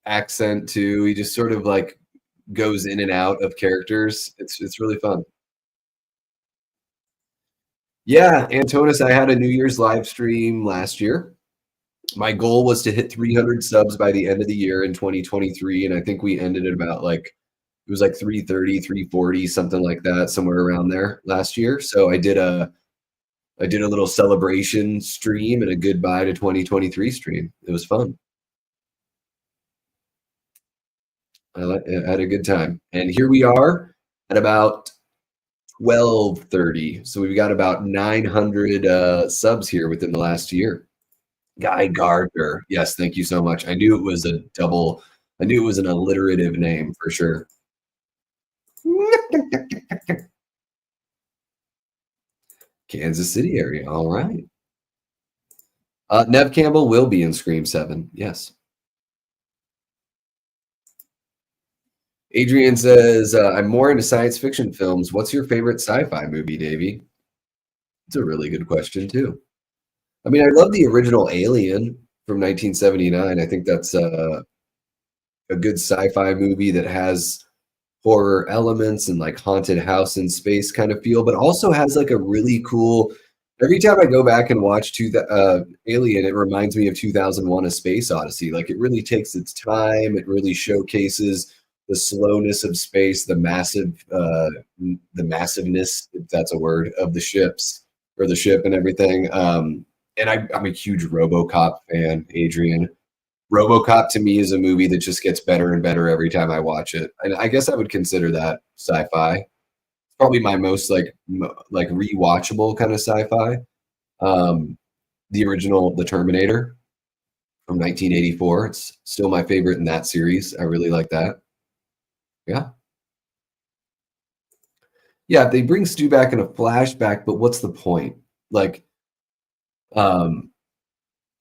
accent too. He just sort of like goes in and out of characters. It's really fun. Yeah, Antonis, I had a New Year's live stream last year. My goal was to hit 300 subs by the end of the year in 2023, and I think we ended at about like it was like 330, 340, something like that, somewhere around there last year. So I did a little celebration stream and a goodbye to 2023 stream. It was fun. I had a good time. And here we are at about 12:30. So we've got about 900 subs here within the last year. Guy Gardner. Yes, thank you so much. I knew it was an alliterative name for sure. Kansas City area. All right. Nev Campbell will be in Scream 7. Yes. Adrian says, I'm more into science fiction films. What's your favorite sci-fi movie, Davey? It's a really good question, too. I mean, I love the original Alien from 1979. I think that's a good sci-fi movie that has horror elements and like haunted house in space kind of feel, but also has like a really cool. Every time I go back and watch Alien, it reminds me of 2001: A Space Odyssey. Like it really takes its time. It really showcases the slowness of space, the massiveness, if that's a word, of the ships or the ship and everything. And I'm a huge RoboCop fan, Adrian. RoboCop to me is a movie that just gets better and better every time I watch it, and I guess I would consider that sci-fi. Probably my most like rewatchable kind of sci-fi. Um, the original, The Terminator from 1984. It's still my favorite in that series. I really like that. Yeah, yeah. They bring Stu back in a flashback, but what's the point? Like, um,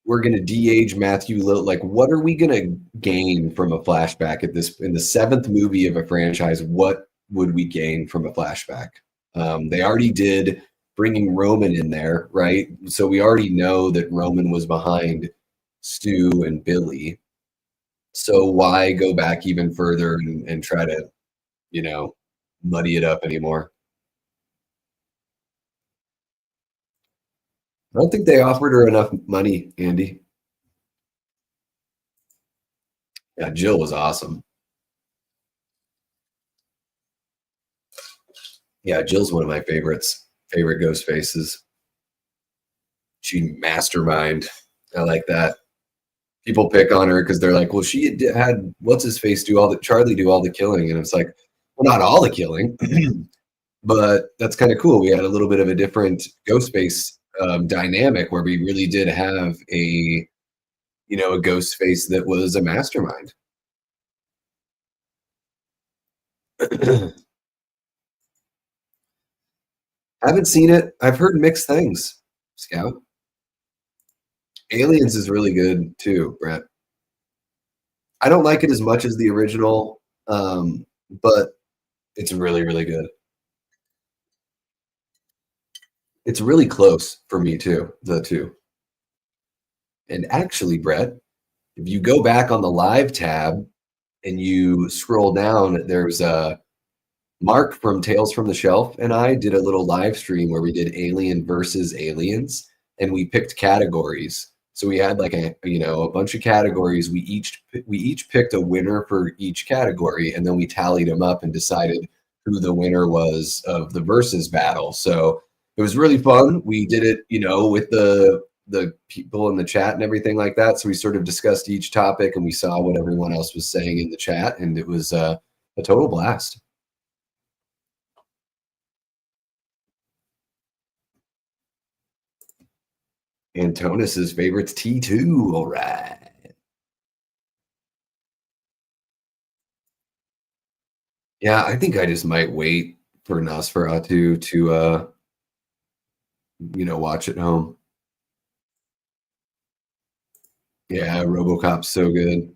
we're gonna de-age Matthew Little. Like, what are we gonna gain from a flashback at this in the seventh movie of a franchise? What would we gain from a flashback? They already did bringing Roman in there, right? So we already know that Roman was behind Stu and Billy. So why go back even further and try to, you know, muddy it up anymore? I don't think they offered her enough money, Andy. Yeah, Jill was awesome. Yeah, Jill's one of my favorite ghost faces. She mastermind. I like that. People pick on her because they're like, well, she had what's his face do all the Charlie do all the killing, and it's like, well, not all the killing, but that's kind of cool. We had a little bit of a different ghost face dynamic where we really did have a ghost face that was a mastermind. Haven't seen it. I've heard mixed things. Scout. Aliens is really good too, Brett. I don't like it as much as the original, but it's really, really good. It's really close for me too, the two. And actually, Brett, if you go back on the live tab and you scroll down, there's a Mark from Tales from the Shelf and I did a little live stream where we did Alien versus Aliens, and we picked categories. So we had like a bunch of categories. We each picked a winner for each category, and then we tallied them up and decided who the winner was of the versus battle. So it was really fun. We did it, with the people in the chat and everything like that. So we sort of discussed each topic and we saw what everyone else was saying in the chat, and it was a total blast. Antonis's favorite's T2. All right. Yeah, I think I just might wait for Nosferatu to watch at home. Yeah, RoboCop's so good.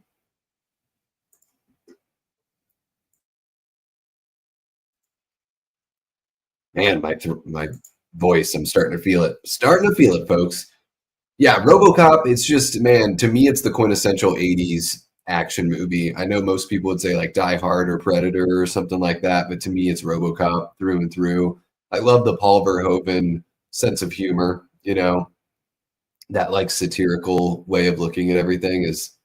Man, my voice, I'm starting to feel it. Starting to feel it, folks. Yeah, RoboCop, it's just, man, to me, it's the quintessential 80s action movie. I know most people would say like Die Hard or Predator or something like that, but to me, it's RoboCop through and through. I love the Paul Verhoeven sense of humor, that like satirical way of looking at everything is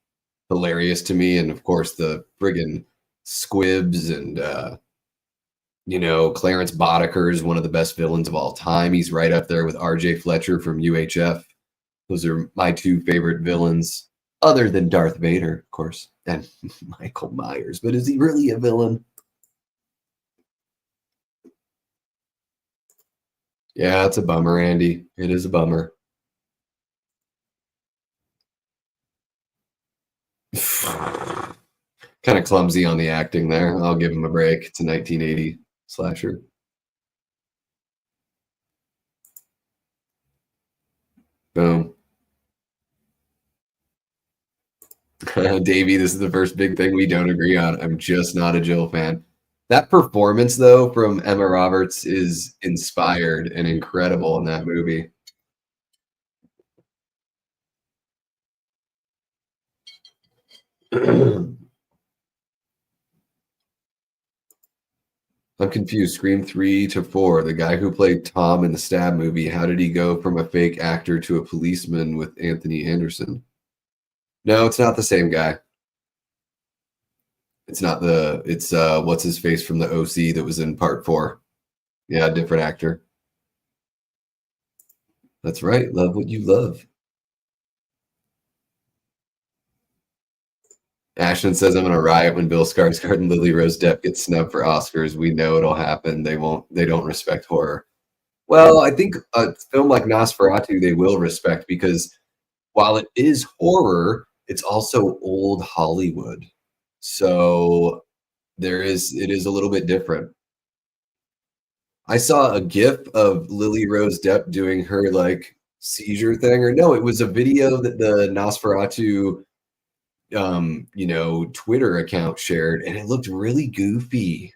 hilarious to me. And of course, the friggin' squibs and, Clarence Boddicker is one of the best villains of all time. He's right up there with RJ Fletcher from UHF. Those are my two favorite villains, other than Darth Vader, of course, and Michael Myers. But is he really a villain? Yeah, it's a bummer, Andy. It is a bummer. Kind of clumsy on the acting there. I'll give him a break. It's a 1980 slasher. Boom. Davey, this is the first big thing we don't agree on. I'm just not a Jill fan. That performance, though, from Emma Roberts is inspired and incredible in that movie. I'm confused. Scream 3 to 4. The guy who played Tom in the Stab movie, how did he go from a fake actor to a policeman with Anthony Anderson? No, it's not the same guy. It's not the. It's what's his face from the OC that was in part 4. Yeah, different actor. That's right. Love what you love. Ashton says I'm gonna riot when Bill Skarsgård and Lily Rose Depp get snubbed for Oscars. We know it'll happen. They won't. They don't respect horror. Well, I think a film like Nosferatu they will respect because while it is horror, it's also old Hollywood. So it is a little bit different. I saw a GIF of Lily Rose Depp doing her like seizure thing, or no, it was a video that the Nosferatu Twitter account shared, and it looked really goofy.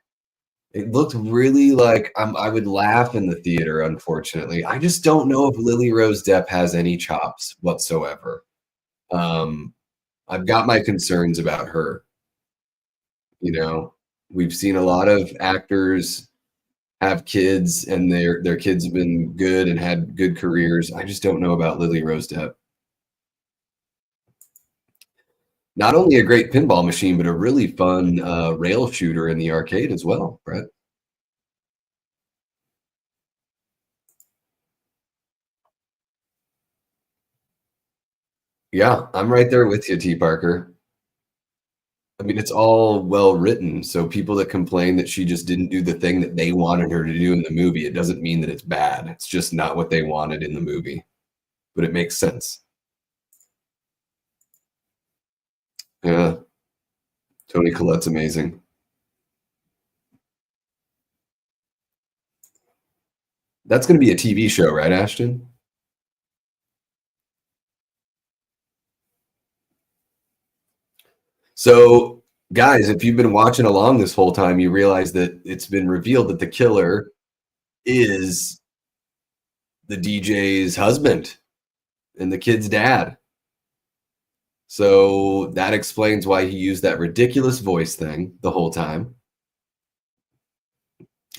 It looked really like I would laugh in the theater, unfortunately. I just don't know if Lily Rose Depp has any chops whatsoever. I've got my concerns about her. You know, we've seen a lot of actors have kids and their kids have been good and had good careers. I just don't know about Lily Rose Depp. Not only a great pinball machine, but a really fun rail shooter in the arcade as well, Brett. Yeah, I'm right there with you, T. Parker. I mean, it's all well written. So people that complain that she just didn't do the thing that they wanted her to do in the movie, it doesn't mean that it's bad. It's just not what they wanted in the movie. But it makes sense. Yeah. Toni Collette's amazing. That's going to be a TV show, right, Ashton? So, guys, if you've been watching along this whole time, you realize that it's been revealed that the killer is the DJ's husband and the kid's dad. So that explains why he used that ridiculous voice thing the whole time.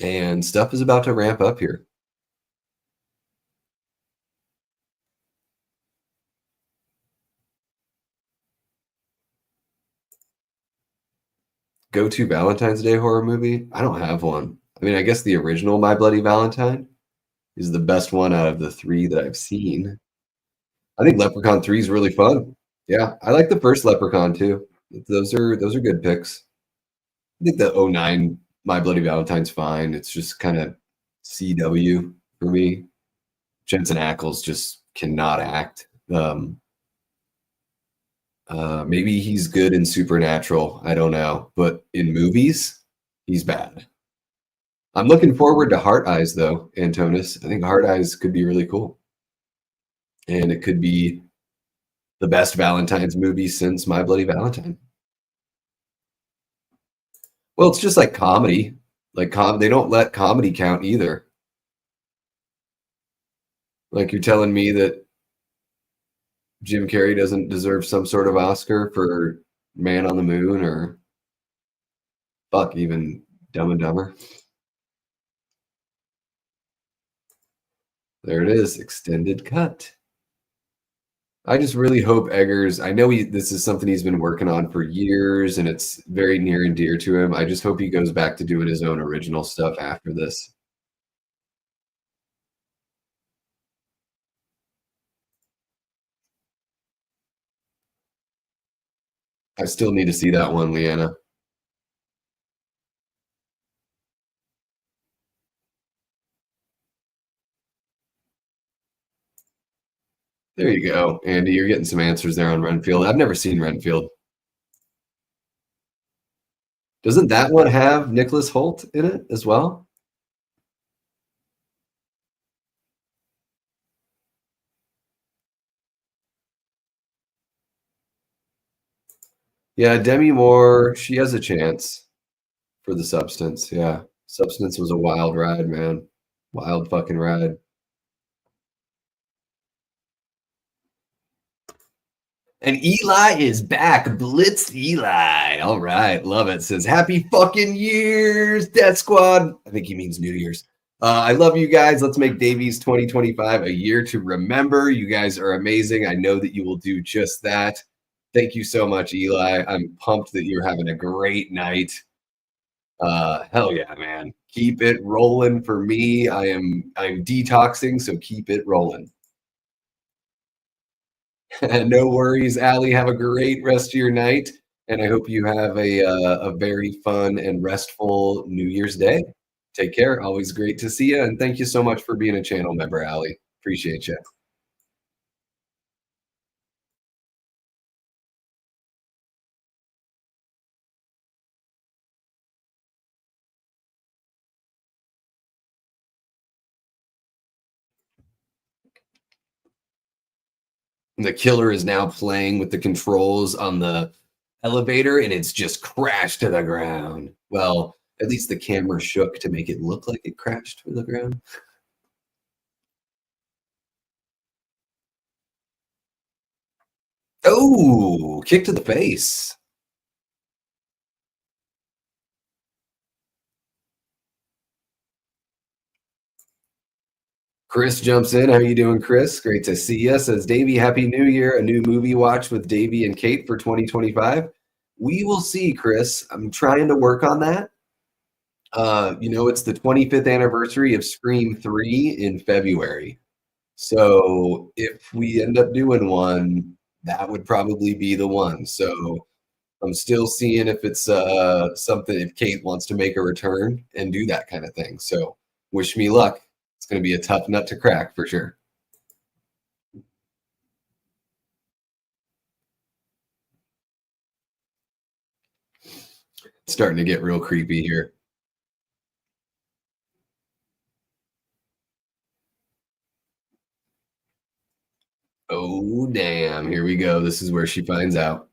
And stuff is about to ramp up here. Go-to Valentine's Day horror movie? I don't have one. I mean, I guess the original My Bloody Valentine is the best one out of the 3 that I've seen. I think Leprechaun 3 is really fun. Yeah, I like the first Leprechaun too. Those are good picks. I think the '09 My Bloody Valentine's fine. It's just kind of CW for me. Jensen Ackles just cannot act. Maybe he's good in Supernatural. I don't know, but in movies, he's bad. I'm looking forward to Heart Eyes though, Antonis. I think Heart Eyes could be really cool, and it could be the best Valentine's movie since My Bloody Valentine. Well, it's just like comedy. Like they don't let comedy count either. Like you're telling me that Jim Carrey doesn't deserve some sort of Oscar for Man on the Moon or fuck even Dumb and Dumber. There it is, extended cut. I just really hope Eggers. I know this is something he's been working on for years, and it's very near and dear to him. I just hope he goes back to doing his own original stuff after this. I still need to see that one, Leanna. There you go, Andy. You're getting some answers there on Renfield. I've never seen Renfield. Doesn't that one have Nicholas Hoult in it as well? Yeah, Demi Moore, she has a chance for The Substance. Yeah. Substance was a wild ride, man. Wild fucking ride. And Eli is back. Blitz Eli. All right. Love it. Says, happy fucking years, Death Squad. I think he means New Year's. I love you guys. Let's make Davies 2025 a year to remember. You guys are amazing. I know that you will do just that. Thank you so much, Eli. I'm pumped that you're having a great night. Hell yeah, man. Keep it rolling for me. I'm detoxing, so keep it rolling. No worries, Allie. Have a great rest of your night, and I hope you have a very fun and restful New Year's Day. Take care. Always great to see you, and thank you so much for being a channel member, Allie. Appreciate you. The killer is now playing with the controls on the elevator, and it's just crashed to the ground. Well, at least the camera shook to make it look like it crashed to the ground. Oh, kick to the face. Chris jumps in. How you doing, Chris? Great to see you. Says Davey, Happy New Year. A new movie watch with Davey and Kate for 2025. We will see, Chris. I'm trying to work on that. It's the 25th anniversary of Scream 3 in February. So if we end up doing one, that would probably be the one. So I'm still seeing if it's something, if Kate wants to make a return and do that kind of thing. So wish me luck. It's going to be a tough nut to crack for sure. It's starting to get real creepy here. Oh, damn. Here we go. This is where she finds out.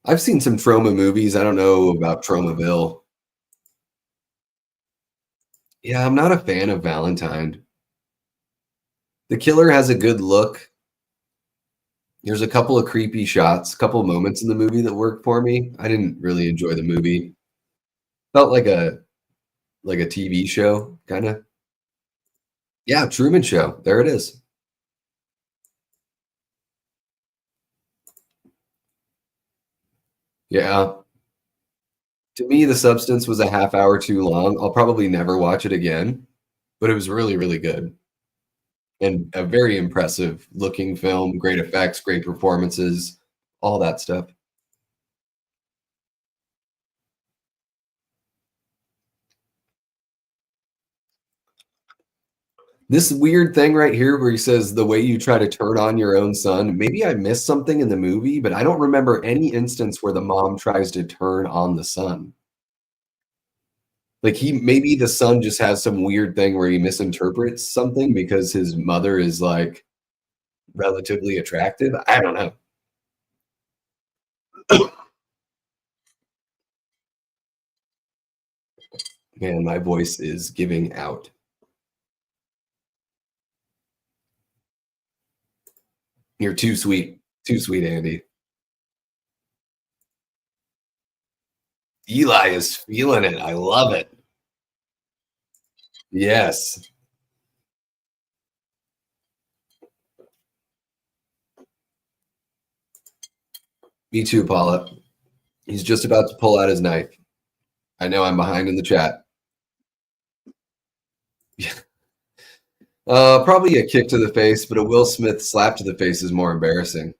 I've seen some Trauma movies. I don't know about Traumaville. Yeah, I'm not a fan of Valentine. The killer has a good look. There's a couple of creepy shots, a couple of moments in the movie that worked for me. I didn't really enjoy the movie. Felt like a TV show, kind of. Yeah, Truman Show. There it is. Yeah. To me, The Substance was a half hour too long. I'll probably never watch it again, but it was really, really good. And a very impressive looking film, great effects, great performances, all that stuff. This weird thing right here where he says the way you try to turn on your own son, maybe I missed something in the movie, but I don't remember any instance where the mom tries to turn on the son. Like maybe the son just has some weird thing where he misinterprets something because his mother is like relatively attractive. I don't know. Man, my voice is giving out. You're too sweet. Too sweet, Andy. Eli is feeling it. I love it. Yes. Me too, Paula. He's just about to pull out his knife. I know I'm behind in the chat. Yeah. Probably a kick to the face, but a Will Smith slap to the face is more embarrassing.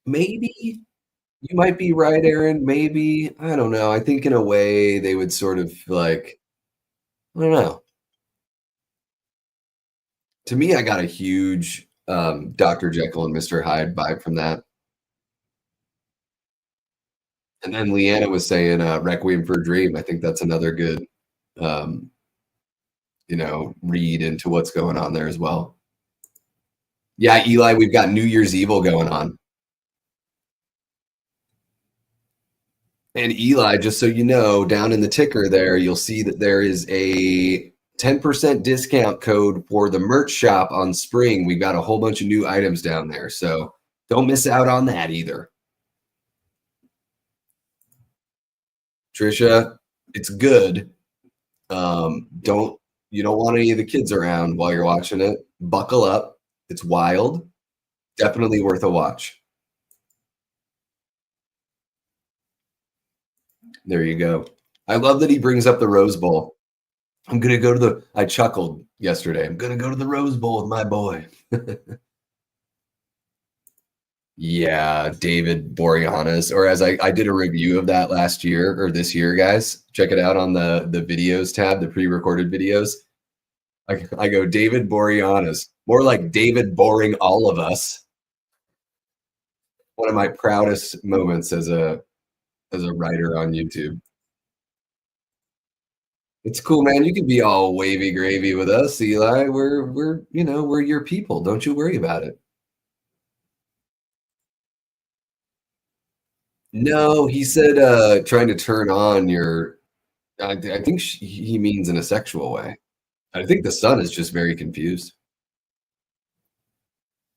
Maybe you might be right, Aaron. Maybe. I don't know. I think in a way they would sort of like, I don't know. To me, I got a huge Dr. Jekyll and Mr. Hyde vibe from that. And then Leanna was saying Requiem for a Dream. I think that's another good, um, read into what's going on there as well. Yeah, Eli, we've got New Year's Evil going on. And Eli, just so you know, down in the ticker there, you'll see that there is a 10% discount code for the merch shop on Spring. We've got a whole bunch of new items down there. So don't miss out on that either. Trisha, it's good. Don't you don't want any of the kids around while you're watching it. Buckle up. It's wild. Definitely worth a watch. There you go. I love that he brings up the Rose Bowl. I'm gonna go to the. I chuckled yesterday. I'm gonna go to the Rose Bowl with my boy. Yeah, David Boreanaz, or as I did a review of that last year or this year, guys. Check it out on the videos tab, the pre-recorded videos. I go David Boreanaz, more like David boring all of us. One of my proudest moments as a writer on YouTube. It's cool, man. You can be all wavy gravy with us, Eli. We're your people. Don't you worry about it. No, he said trying to turn on your I think he means in a sexual way. I think the son is just very confused.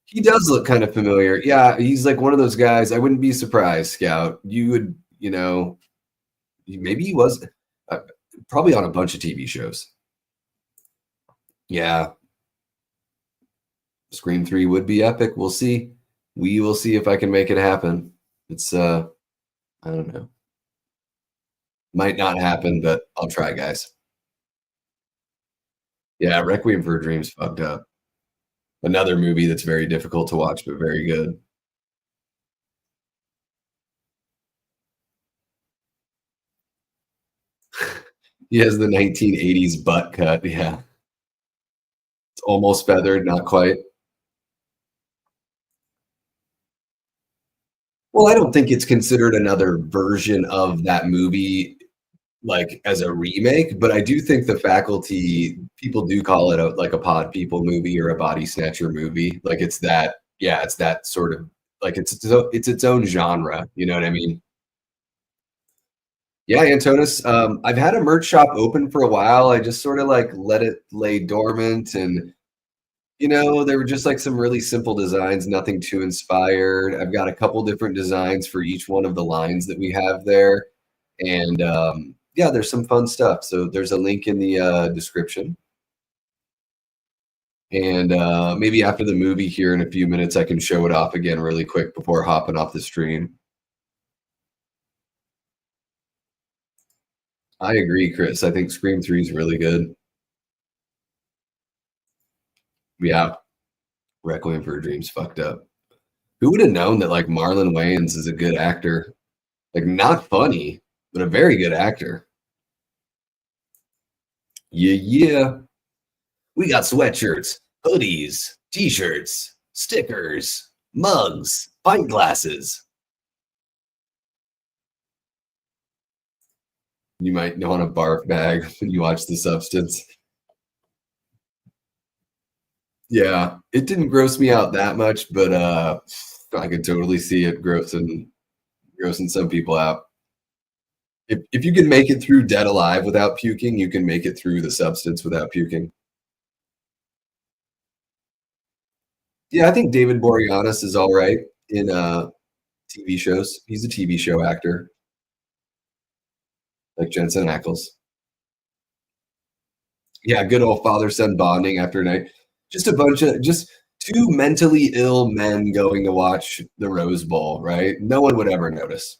He does look kind of familiar. Yeah, he's like one of those guys. I wouldn't be surprised, Scout. You would, maybe he was uh, probably on a bunch of TV shows. Yeah, Scream 3 would be epic. We'll see. We will see if I can make it happen. It's I don't know. Might not happen, but I'll try, guys. Yeah, Requiem for a Dream's fucked up. Another movie that's very difficult to watch, but very good. He has the 1980s butt cut. Yeah. It's almost feathered, not quite. Well, I don't think it's considered another version of that movie, like as a remake, but I do think the faculty people do call it like a pod people movie or a body snatcher movie. Like it's that, yeah, it's that sort of like it's its own genre. You know what I mean? Yeah, Antonis. I've had a merch shop open for a while. I just sort of like let it lay dormant, and there were just like some really simple designs, nothing too inspired. I've got a couple different designs for each one of the lines that we have there, and yeah, there's some fun stuff. So there's a link in the description, and maybe after the movie here in a few minutes, I can show it off again really quick before hopping off the stream. I agree, Chris. I think Scream 3 is really good. Yeah, Requiem for a Dream's fucked up. Who would have known that like Marlon Wayans is a good actor? Like not funny, but a very good actor. Yeah, yeah. We got sweatshirts, hoodies, t-shirts, stickers, mugs, pint glasses. You might want a barf bag when you watch The Substance. Yeah, it didn't gross me out that much, but I could totally see it grossing some people out. If you can make it through Dead Alive without puking, you can make it through The Substance without puking. Yeah, I think David Boreanaz is all right in TV shows. He's a TV show actor, like Jensen Ackles. Yeah, good old father-son bonding after a night. Just two mentally ill men going to watch the Rose Bowl, right? No one would ever notice.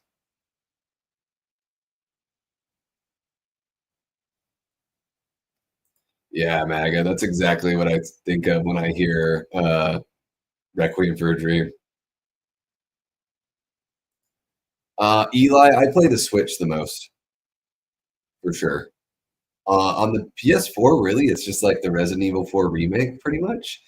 Yeah, MAGA. That's exactly what I think of when I hear Requiem for a Dream. Eli, I play the Switch the most, for sure. On the PS4, really, it's just like the Resident Evil 4 remake, pretty much.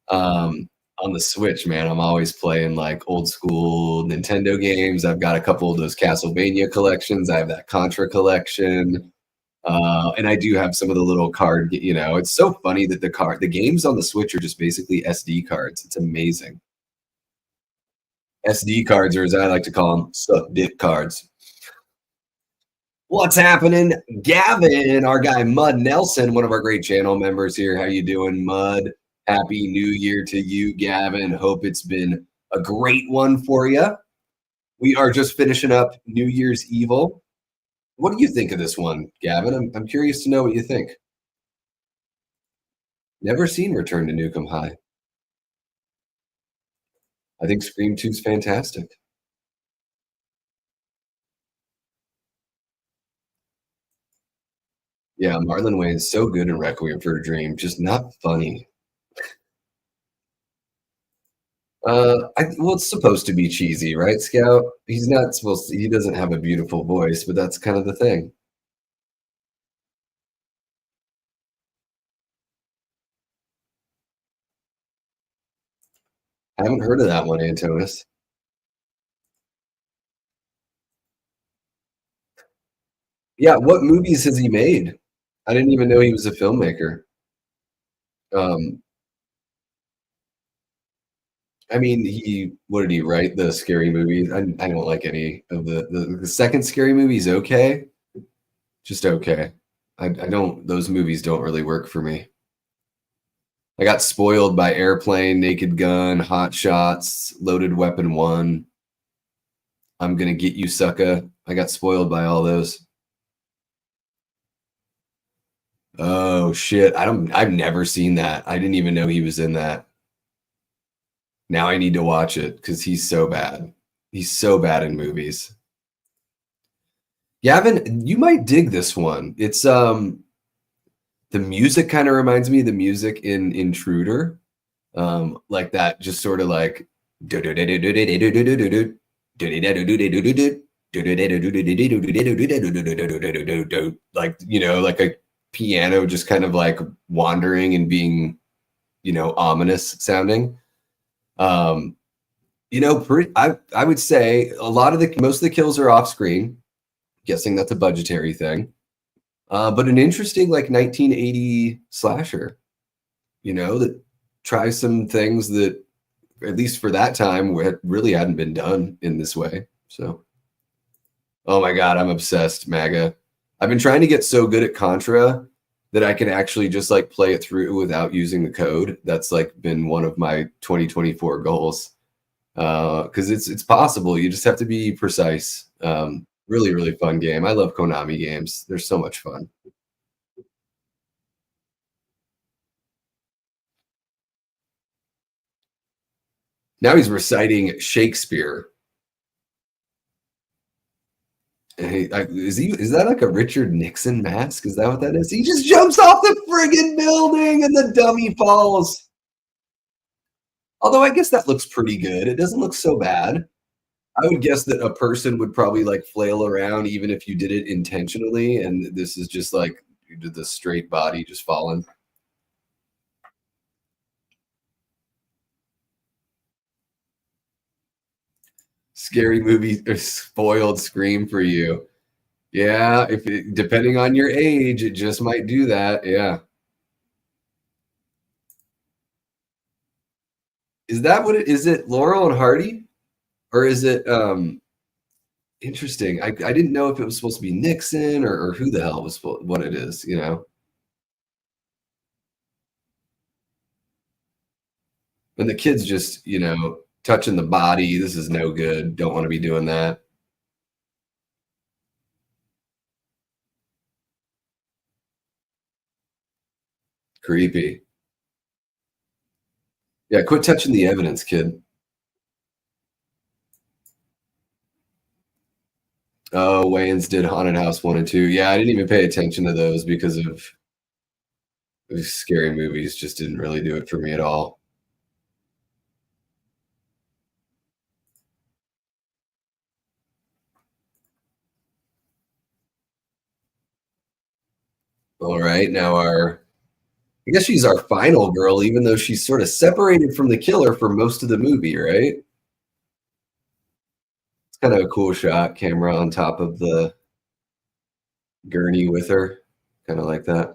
On the Switch, man, I'm always playing like old school Nintendo games. I've got a couple of those Castlevania collections. I have that Contra collection. And I do have some of the little it's so funny that the games on the Switch are just basically SD cards. It's amazing. SD cards, or as I like to call them, suck dick cards. What's happening? Gavin, our guy Mud Nelson, one of our great channel members here. How you doing, Mud? Happy New Year to you, Gavin. Hope it's been a great one for you. We are just finishing up New Year's Evil. What do you think of this one, Gavin? I'm curious to know what you think. Never seen Return to Nukem High. I think Scream 2 is fantastic. Yeah, Marlon Wayne's so good in Requiem for a Dream, just not funny. Well, it's supposed to be cheesy, right, Scout? He's not supposed to, he doesn't have a beautiful voice, but that's kind of the thing. I haven't heard of that one, Antonis. Yeah, what movies has he made? I didn't even know he was a filmmaker. Um, I mean, what did he write? The scary movies. I don't like any of the second scary movie's okay, just okay. I don't. Those movies don't really work for me. I got spoiled by Airplane, Naked Gun, Hot Shots, Loaded Weapon One. I'm gonna get you, sucker. I got spoiled by all those. Oh shit! I don't. I've never seen that. I didn't even know he was in that. Now I need to watch it because he's so bad. He's so bad in movies. Gavin, you might dig this one. It's the music kind of reminds me of the music in Intruder. Like that, just sort of like like like a piano just kind of like wandering and being ominous sounding. Um, I would say a lot of the most of the kills are off screen. Guessing that's a budgetary thing. But an interesting like 1980 slasher, that tries some things that at least for that time really hadn't been done in this way. So, oh my god, I'm obsessed, MAGA. I've been trying to get so good at Contra that I can actually just like play it through without using the code. That's like been one of my 2024 goals. Because it's possible. You just have to be precise. Really, really fun game. I love Konami games. They're so much fun. Now he's reciting Shakespeare. And is that like a Richard Nixon mask? Is that what that is? He just jumps off the friggin' building and the dummy falls. Although I guess that looks pretty good. It doesn't look so bad. I would guess that a person would probably like flail around even if you did it intentionally, and this is just like the straight body just falling. Scary movie or spoiled Scream for you. Yeah, depending on your age, it just might do that. Yeah. Is that what it is? It Laurel and Hardy? Or is it interesting? I didn't know if it was supposed to be Nixon or who the hell was what it is. And the kid's just, touching the body. This is no good. Don't want to be doing that. Creepy. Yeah, quit touching the evidence, kid. Oh, Wayans did Haunted House 1 and 2. Yeah, I didn't even pay attention to those because of scary movies. Just didn't really do it for me at all. All right, now I guess she's our final girl, even though she's sort of separated from the killer for most of the movie, right? It's kind of a cool shot, camera on top of the gurney with her, kind of like that.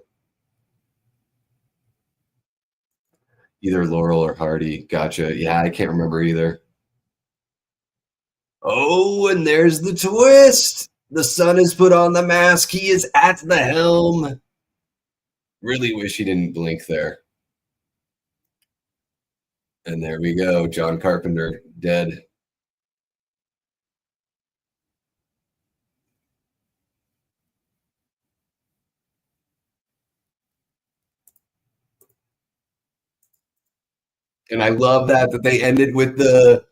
Either Laurel or Hardy. Gotcha. Yeah, I can't remember either. Oh, and there's the twist. The sun has put on the mask. He is at the helm. Really wish he didn't blink there. And there we go. John Carpenter dead. And I love that they ended with the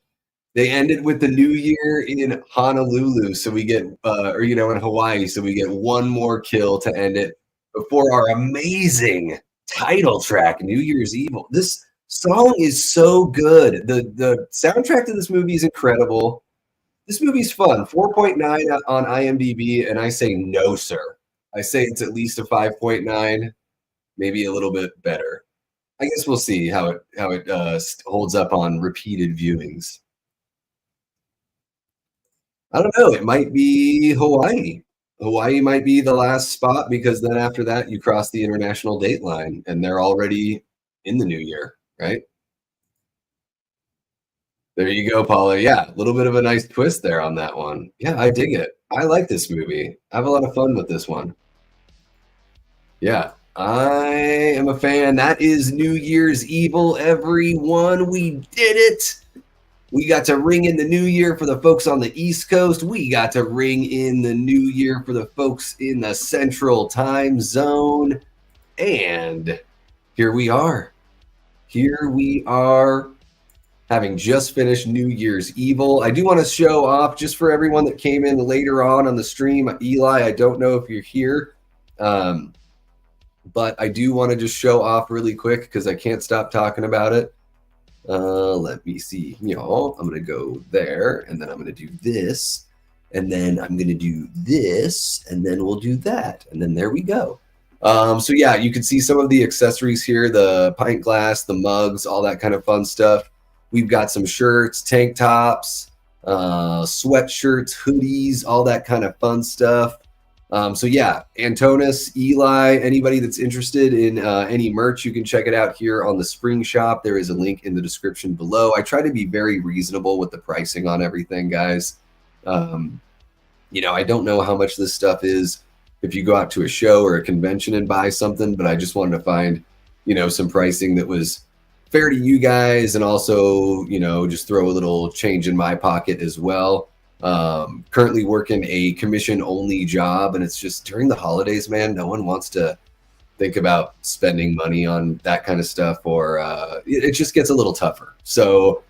new year in Honolulu, so we get or in Hawaii, so we get one more kill to end it before our amazing title track, New Year's Evil. This song is so good. The soundtrack to this movie is incredible. This movie's fun. 4.9 on IMDb, and I say no, sir. I say it's at least a 5.9, maybe a little bit better. I guess we'll see how it holds up on repeated viewings. I don't know. It might be Hawaii. Hawaii might be the last spot because then after that you cross the international date line and they're already in the new year, right? There you go, Paula. Yeah, a little bit of a nice twist there on that one. Yeah, I dig it. I like this movie. I have a lot of fun with this one. Yeah, I am a fan. That is New Year's Evil, everyone. We did it. We got to ring in the new year for the folks on the East Coast. We got to ring in the new year for the folks in the Central Time Zone. And here we are. Here we are, having just finished New Year's Evil. I do want to show off, just for everyone that came in later on the stream, Eli, I don't know if you're here, but I do want to just show off really quick because I can't stop talking about it. Let me see, y'all. I'm going to go there, and then I'm going to do this, and then I'm going to do this, and then we'll do that, and then there we go. So yeah, you can see some of the accessories here, the pint glass, the mugs, all that kind of fun stuff. We've got some shirts, tank tops, sweatshirts, hoodies, all that kind of fun stuff. So yeah, Antonis, Eli, anybody that's interested in any merch, you can check it out here on the Spring Shop. There is a link in the description below. I try to be very reasonable with the pricing on everything, guys. I don't know how much this stuff is if you go out to a show or a convention and buy something, but I just wanted to find, some pricing that was fair to you guys and also, just throw a little change in my pocket as well. Currently working a commission only job, and it's just during the holidays, man, no one wants to think about spending money on that kind of stuff, or it just gets a little tougher. So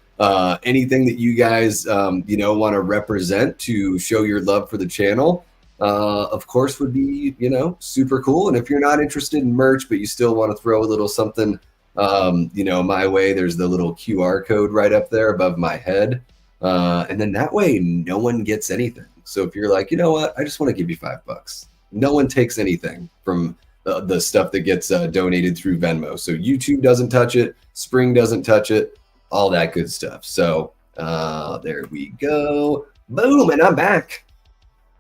anything that you guys want to represent to show your love for the channel, of course, would be super cool. And if you're not interested in merch but you still want to throw a little something my way, there's the little QR code right up there above my head. And then that way no one gets anything. So if you're like, you know what, I just want to give you $5. No one takes anything from the stuff that gets donated through Venmo. So YouTube doesn't touch it. Spring doesn't touch it. All that good stuff. So there we go. Boom. And I'm back.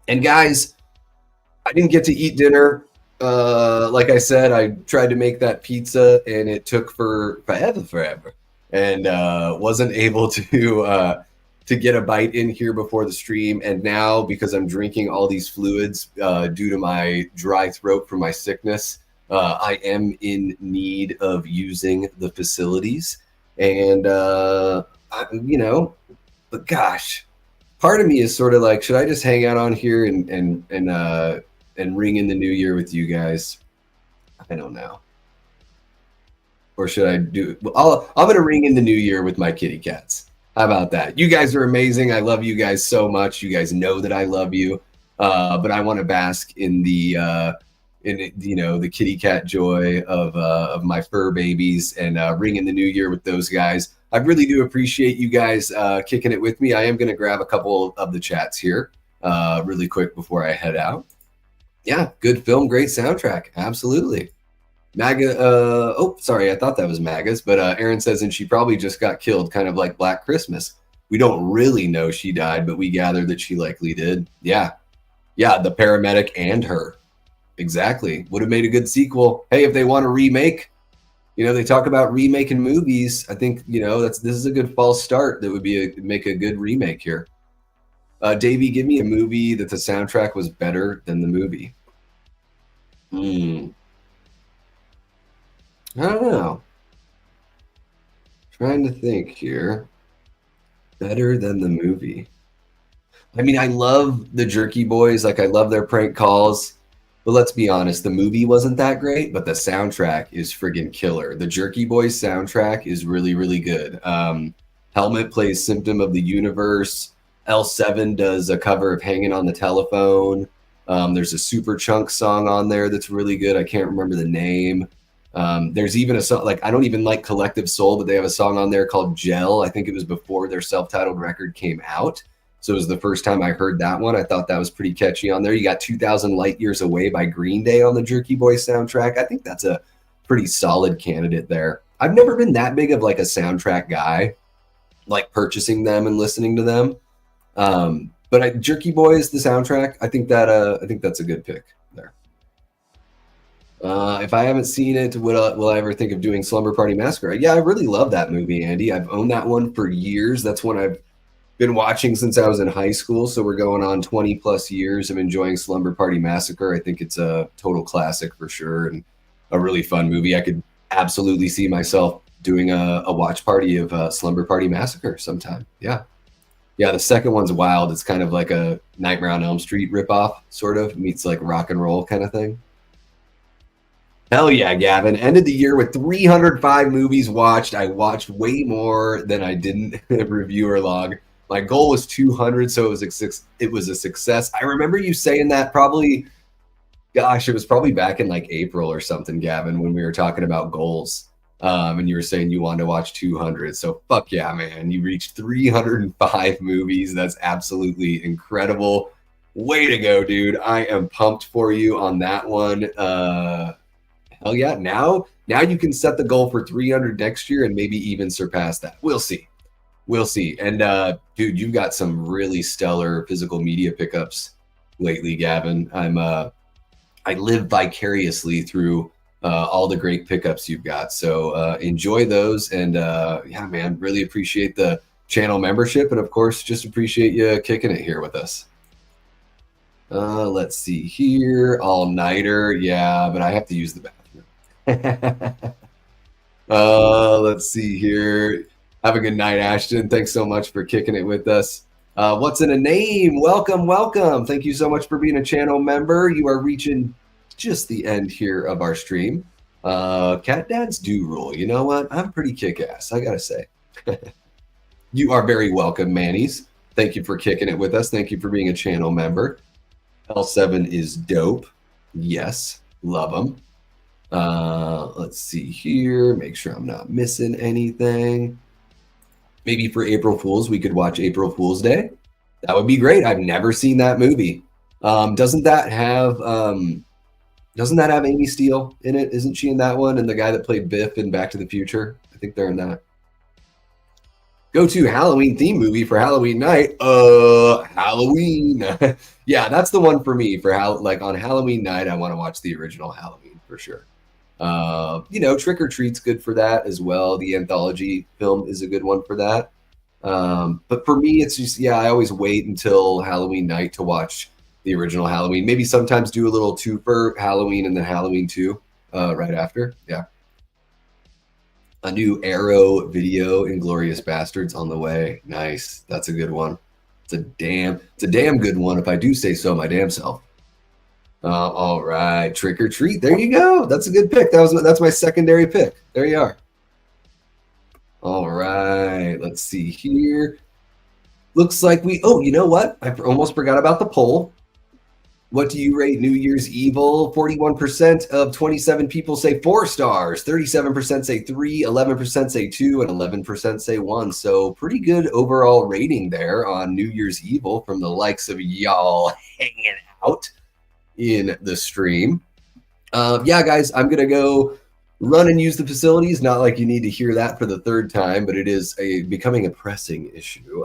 And guys, I didn't get to eat dinner. Like I said, I tried to make that pizza and it took forever. And wasn't able to get a bite in here before the stream. And now, because I'm drinking all these fluids due to my dry throat from my sickness, I am in need of using the facilities. And, but gosh, part of me is sort of like, should I just hang out on here and ring in the new year with you guys? I don't know. Or should I do? Well, I'm going to ring in the new year with my kitty cats. How about that? You guys are amazing. I love you guys so much. You guys know that I love you. But I want to bask in the the kitty cat joy of my fur babies and ring in the new year with those guys. I really do appreciate you guys kicking it with me. I am going to grab a couple of the chats here really quick before I head out. Yeah, good film, great soundtrack. Absolutely. MAGA, sorry, I thought that was MAGA's, but Aaron says, and she probably just got killed, kind of like Black Christmas. We don't really know she died, but we gather that she likely did. Yeah, the paramedic and her. Exactly. Would have made a good sequel. Hey, if they want to remake, they talk about remaking movies. I think, this is a good false start. That would make a good remake here. Davey, give me a movie that the soundtrack was better than the movie. I don't know. Trying to think here. Better than the movie. I mean, I love the Jerky Boys. Like, I love their prank calls. But let's be honest, the movie wasn't that great, but the soundtrack is friggin' killer. The Jerky Boys soundtrack is really, really good. Helmet plays Symptom of the Universe. L7 does a cover of Hanging on the Telephone. There's a Super Chunk song on there that's really good. I can't remember the name. There's even a song, like, I don't even like Collective Soul, but they have a song on there called Gel. I think it was before their self-titled record came out. So it was the first time I heard that one. I thought that was pretty catchy on there. You got 2000 Light Years Away by Green Day on the Jerky Boys soundtrack. I think that's a pretty solid candidate there. I've never been that big of like a soundtrack guy, like purchasing them and listening to them. But Jerky Boys, the soundtrack, I think that's a good pick there. If I haven't seen it, will I ever think of doing Slumber Party Massacre? Yeah, I really love that movie, Andy. I've owned that one for years. That's one I've been watching since I was in high school, so we're going on 20 plus years of enjoying Slumber Party Massacre. I think it's a total classic for sure and a really fun movie. I could absolutely see myself doing a watch party of Slumber Party Massacre sometime. Yeah. The second one's wild. It's kind of like a Nightmare on Elm Street ripoff, sort of, meets like rock and roll kind of thing. Hell yeah, Gavin. Ended the year with 305 movies watched. I watched way more than I didn't review or log. My goal was 200, so it was a success. I remember you saying that probably, gosh, it was probably back in like April or something, Gavin, when we were talking about goals. And you were saying you wanted to watch 200. So fuck yeah, man. You reached 305 movies. That's absolutely incredible. Way to go, dude. I am pumped for you on that one. Hell yeah. Now you can set the goal for 300 next year and maybe even surpass that. We'll see. And dude, you've got some really stellar physical media pickups lately, Gavin. I live vicariously through all the great pickups you've got. So enjoy those. And yeah, man, really appreciate the channel membership. And of course, just appreciate you kicking it here with us. Let's see here. All-nighter. Yeah, but I have to use the bathroom. Let's see here. Have a good night, Ashton. Thanks so much for kicking it with us. What's in a name? Welcome. Thank you so much for being a channel member. You are reaching just the end here of our stream. Cat dads do rule. You know what? I'm pretty kick-ass, I gotta say. You are very welcome, Manny's. Thank you for kicking it with us. Thank you for being a channel member. L7 is dope. Yes, love them. Let's see here. Make sure I'm not missing anything. Maybe for April Fools, we could watch April Fool's Day. That would be great. I've never seen that movie. Doesn't that have Amy Steele in it? Isn't she in that one? And the guy that played Biff in Back to the Future? I think they're in that. Go to Halloween theme movie for Halloween night. Halloween. Yeah, that's the one for me. Like on Halloween night, I want to watch the original Halloween for sure. Trick or Treat's good for that as well. The anthology film is a good one for that. But for me, it's just, I always wait until Halloween night to watch the original Halloween. Maybe sometimes do a little twofer, Halloween and then Halloween 2 right after. Yeah. A new Arrow video, Inglourious Bastards, on the way. Nice. That's a good one. It's a damn good one, if I do say so my damn self. All right, Trick or Treat. There you go. That's a good pick. That's my secondary pick. There you are. All right, let's see here. Looks like you know what? I almost forgot about the poll. What do you rate New Year's Evil? 41% of 27 people say 4 stars, 37% say 3, 11% say 2, and 11% say 1. So pretty good overall rating there on New Year's Evil from the likes of y'all hanging out in the stream. Yeah, guys, I'm going to go run and use the facilities. Not like you need to hear that for the third time, but it is becoming a pressing issue.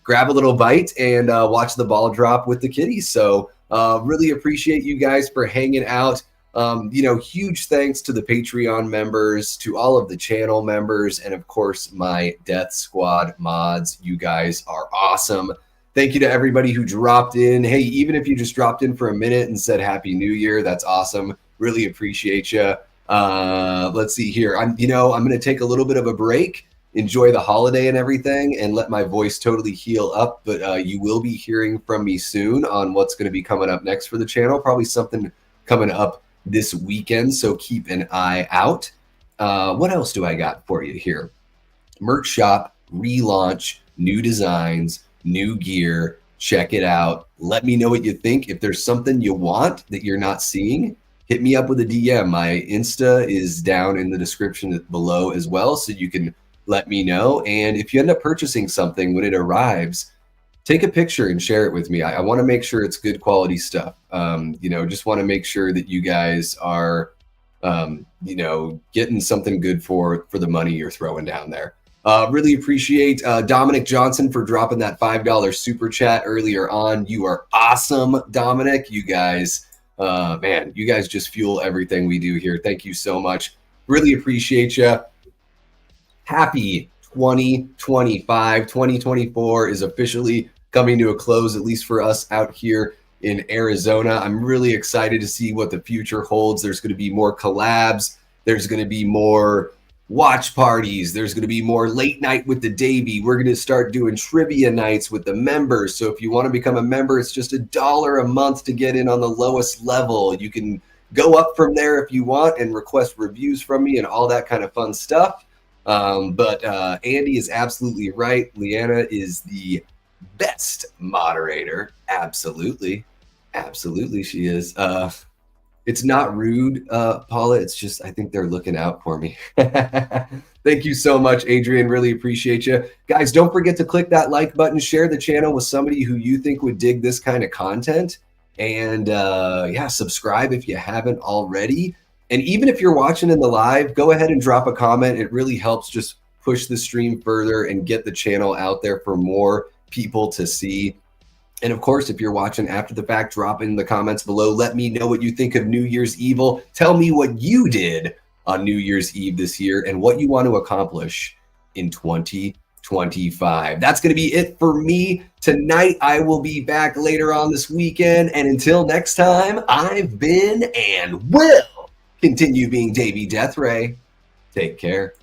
Grab a little bite and watch the ball drop with the kitties. So really appreciate you guys for hanging out. Huge thanks to the Patreon members, to all of the channel members, and of course my Death Squad mods. You guys are awesome. Thank you to everybody who dropped in. Hey, even if you just dropped in for a minute and said Happy New Year, that's awesome. Really appreciate you. Let's see here. I'm going to take a little bit of a break enjoy the holiday and everything and let my voice totally heal up. But you will be hearing from me soon on what's going to be coming up next for the channel. Probably something coming up this weekend, so keep an eye out. What else do I got for you here? Merch shop, relaunch, new designs, new gear. Check it out. Let me know what you think. If there's something you want that you're not seeing, hit me up with a DM. My Insta is down in the description below as well, so you can let me know. And if you end up purchasing something when it arrives, take a picture and share it with me. I want to make sure it's good quality stuff. Just want to make sure that you guys are, getting something good for the money you're throwing down there. Really appreciate Dominic Johnson for dropping that $5 super chat earlier on. You are awesome, Dominic. You guys, you guys just fuel everything we do here. Thank you so much. Really appreciate you. Happy 2025. 2024 is officially coming to a close, at least for us out here in Arizona. I'm really excited to see what the future holds. There's going to be more collabs. There's going to be more watch parties. There's going to be more late night with the Davey. We're going to start doing trivia nights with the members. So if you want to become a member, it's just $1 a month to get in on the lowest level. You can go up from there if you want and request reviews from me and all that kind of fun stuff. But Andy is absolutely right. Leanna is the best moderator. Absolutely she is. It's not rude, Paula. It's just I think they're looking out for me. Thank you so much, Adrian. Really appreciate you guys. Don't forget to click that like button, share the channel with somebody who you think would dig this kind of content, and subscribe if you haven't already. And even if you're watching in the live, go ahead and drop a comment. It really helps just push the stream further and get the channel out there for more people to see. And of course, if you're watching after the fact, drop in the comments below. Let me know what you think of New Year's Evil. Tell me what you did on New Year's Eve this year and what you want to accomplish in 2025. That's going to be it for me tonight. I will be back later on this weekend. And until next time, I've been and will continue being Davey Deathray. Take care.